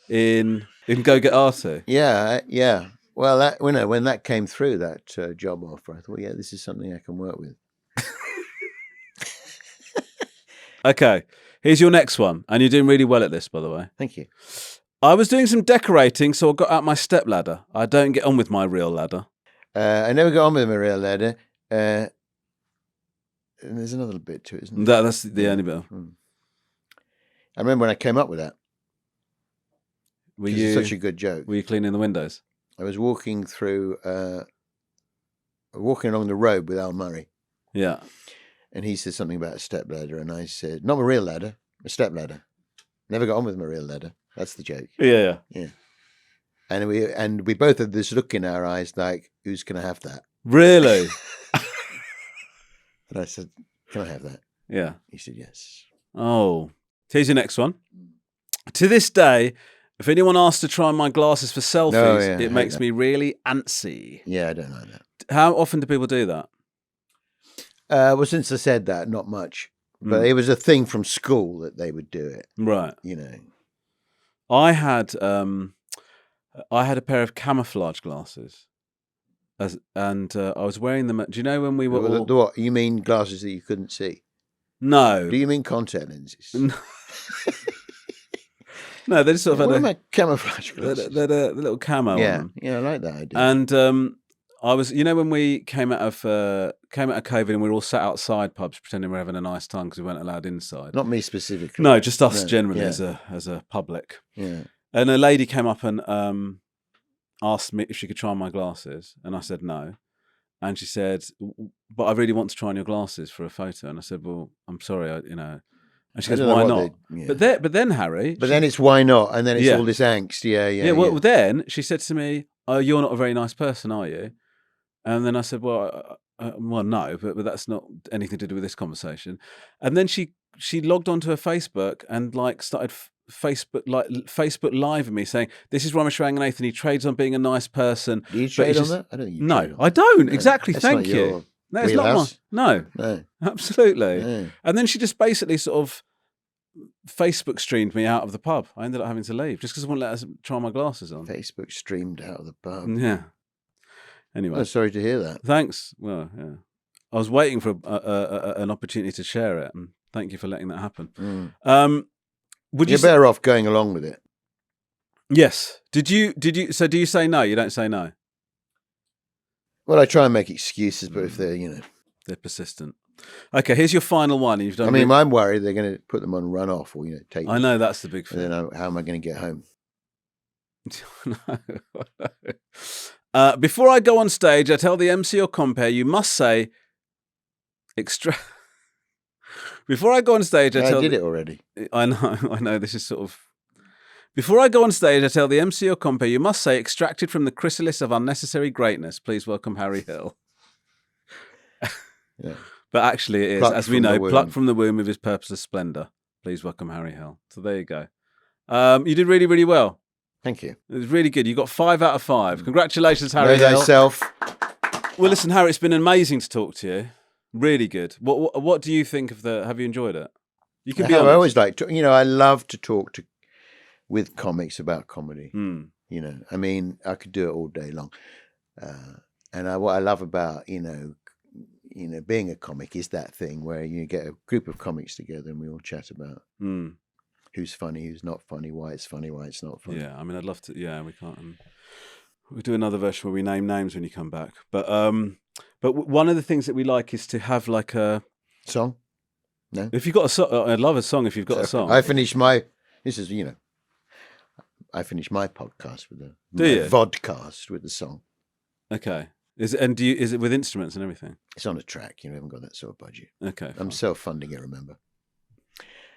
in Go Get Artie? Yeah, yeah. Well, when that came through, that job offer, I thought, yeah, this is something I can work with. Okay, here's your next one, and you're doing really well at this, by the way. Thank you. I was doing some decorating, so I got out my step ladder. I don't get on with my real ladder. I never got on with my real ladder. And there's another bit to it, isn't there? That's the only bit. I remember when I came up with that. It's such a good joke. Were you cleaning the windows? I was walking along the road with Al Murray. Yeah. And he said something about a step ladder, and I said, not my real ladder, a step ladder. Never got on with my real ladder. That's the joke. Yeah. And we both had this look in our eyes like, who's going to have that? Really? And I said, can I have that? Yeah. He said, yes. Oh. Here's your next one. To this day, if anyone asks to try my glasses for selfies, it makes me really antsy. Yeah, I don't like that. How often do people do that? Well, since I said that, not much. But it was a thing from school that they would do it. Right. I had a pair of camouflage glasses. And I was wearing them. Do you know when we were all... What? You mean glasses that you couldn't see? No. Do you mean contact lenses? No, they just sort of had camouflage glasses. They're the little camo on them. Yeah, I like that idea. And when we came out of COVID and we were all sat outside pubs pretending we were having a nice time because we weren't allowed inside. Not me specifically. No, just us No, generally yeah. as a public. Yeah. And a lady came up and asked me if she could try on my glasses, and I said no. And she said, "But I really want to try on your glasses for a photo." And I said, "Well, I'm sorry, And she I goes, don't know "Why what not?" they- yeah. But then Harry. But then it's why not? And then it's Yeah. all this angst. Yeah. Well, then she said to me, "Oh, you're not a very nice person, are you?" And then I said, "Well, no, but that's not anything to do with this conversation." And then she logged onto her Facebook and like started Facebook Live with me saying, "This is Romesh Ranganathan. He trades on being a nice person." Do you but trade he's on just- that? I don't think you No, trade on I don't. No, Exactly. that's Thank not you. your No, it's not my. wheelhouse. No, No. absolutely. No. And then she just basically sort of Facebook streamed me out of the pub. I ended up having to leave just because I wouldn't let us try my glasses on. Facebook streamed out of the pub. Yeah. Anyway, Oh, sorry to hear that. thanks. Well, yeah. I was waiting for an opportunity to share it, and thank you for letting that happen. Would you? You're better off going along with it. Yes. Did you? So do you say no? You don't say no. Well, I try and make excuses, but if they're, They're persistent. Okay, here's your final one. You've done. I mean, I'm worried they're going to put them on run off or, take I know that's the big And then thing. how am I going to get home? No. Before I go on stage, I tell the MC or compere you must say extra. Before I go on stage, I did it already. I know. This is sort of. Before I go on stage, I tell the MC or compere you must say extracted from the chrysalis of unnecessary greatness. Please welcome Harry Hill. Yeah. But actually, it is, Plucked as we from the know, womb. plucked from the womb of his purposeless splendor. Please welcome Harry Hill. So there you go. You did really, really well. Thank you. It was really good. You got 5 out of 5. Congratulations, Harry Know Hill. thyself. Well, listen, Harry, it's been amazing to talk to you. Really good. What do you think of the? Have you enjoyed it? You can be I honest. always like to, I love to talk with comics about comedy. Hmm. I mean, I could do it all day long. And what I love about, being a comic is that thing where you get a group of comics together and we all chat about Hmm. who's funny, who's not funny, why it's funny, why it's not funny. Yeah, I mean, I'd love to. Yeah, we can't. We'll do another version where we name names when you come back. But one of the things that we like is to have like a Song? No? If you've got a song, I'd love a song. If you've got a song, I finish my, I finish my podcast with Do you? vodcast with the song. Okay. Is it with instruments and everything? It's on a track, we haven't got that sort of budget. Okay. I'm fine. self-funding it, remember?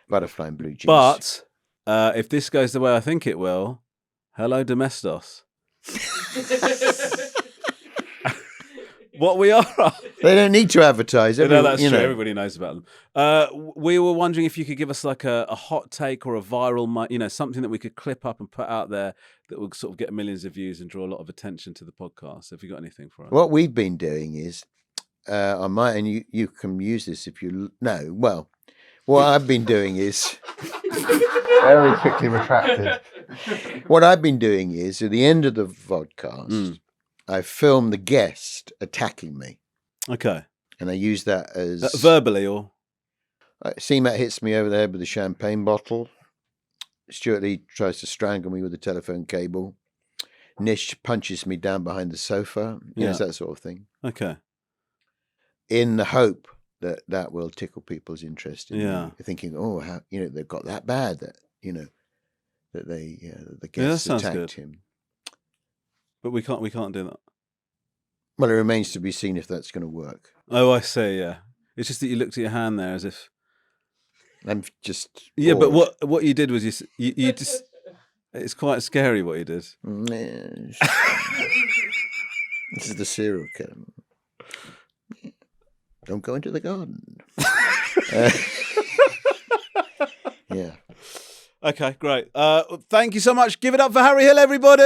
Butterfly and blue jeans. But if this goes the way I think it will, hello Domestos. What we are. They don't need to advertise. No, that's true. Everybody knows about them. We were wondering if you could give us like a hot take or a viral, something that we could clip up and put out there that would sort of get millions of views and draw a lot of attention to the podcast. Have you got anything for us? What we've been doing is, and you can use this if you know. Well, what I've been doing is Very quickly retracted. what I've been doing is at the end of the vodcast, I film the guest attacking me, Okay. and I use that as Verbally or? CMAT hits me over the head with a champagne bottle. Stuart Lee tries to strangle me with a telephone cable. Nish punches me down behind the sofa. It's that sort of thing. Okay. In the hope that that will tickle people's interest in Yeah. me, thinking, oh, how they've got that bad that that they the that guests sounds attacked good. him. But we can't do that. Well, it remains to be seen if that's going to work. Oh, I see, yeah. It's just that you looked at your hand there as if... I'm just Yeah, but bored. what you did was you just... It's quite scary what you did. This is the serial killer. Don't go into the garden. Yeah. Okay, great. Thank you so much. Give it up for Harry Hill, everybody!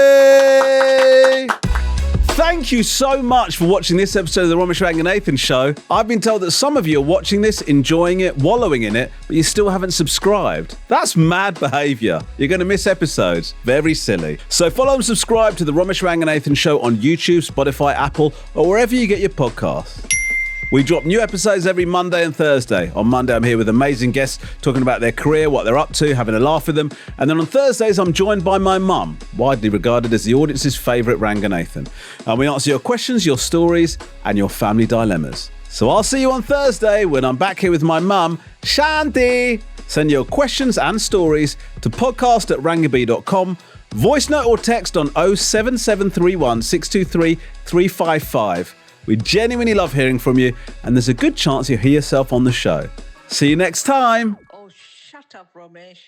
Thank you so much for watching this episode of the Romesh Ranganathan Show. I've been told that some of you are watching this, enjoying it, wallowing in it, but you still haven't subscribed. That's mad behaviour. You're going to miss episodes. Very silly. So follow and subscribe to the Romesh Ranganathan Show on YouTube, Spotify, Apple, or wherever you get your podcasts. We drop new episodes every Monday and Thursday. On Monday, I'm here with amazing guests talking about their career, what they're up to, having a laugh with them. And then on Thursdays, I'm joined by my mum, widely regarded as the audience's favourite Ranganathan. And we answer your questions, your stories, and your family dilemmas. So I'll see you on Thursday when I'm back here with my mum, Shanthi. Send your questions and stories to podcast@rangabee.com. Voice note or text on 07731 623 355. We genuinely love hearing from you, and there's a good chance you'll hear yourself on the show. See you next time. Oh, shut up, Romesh.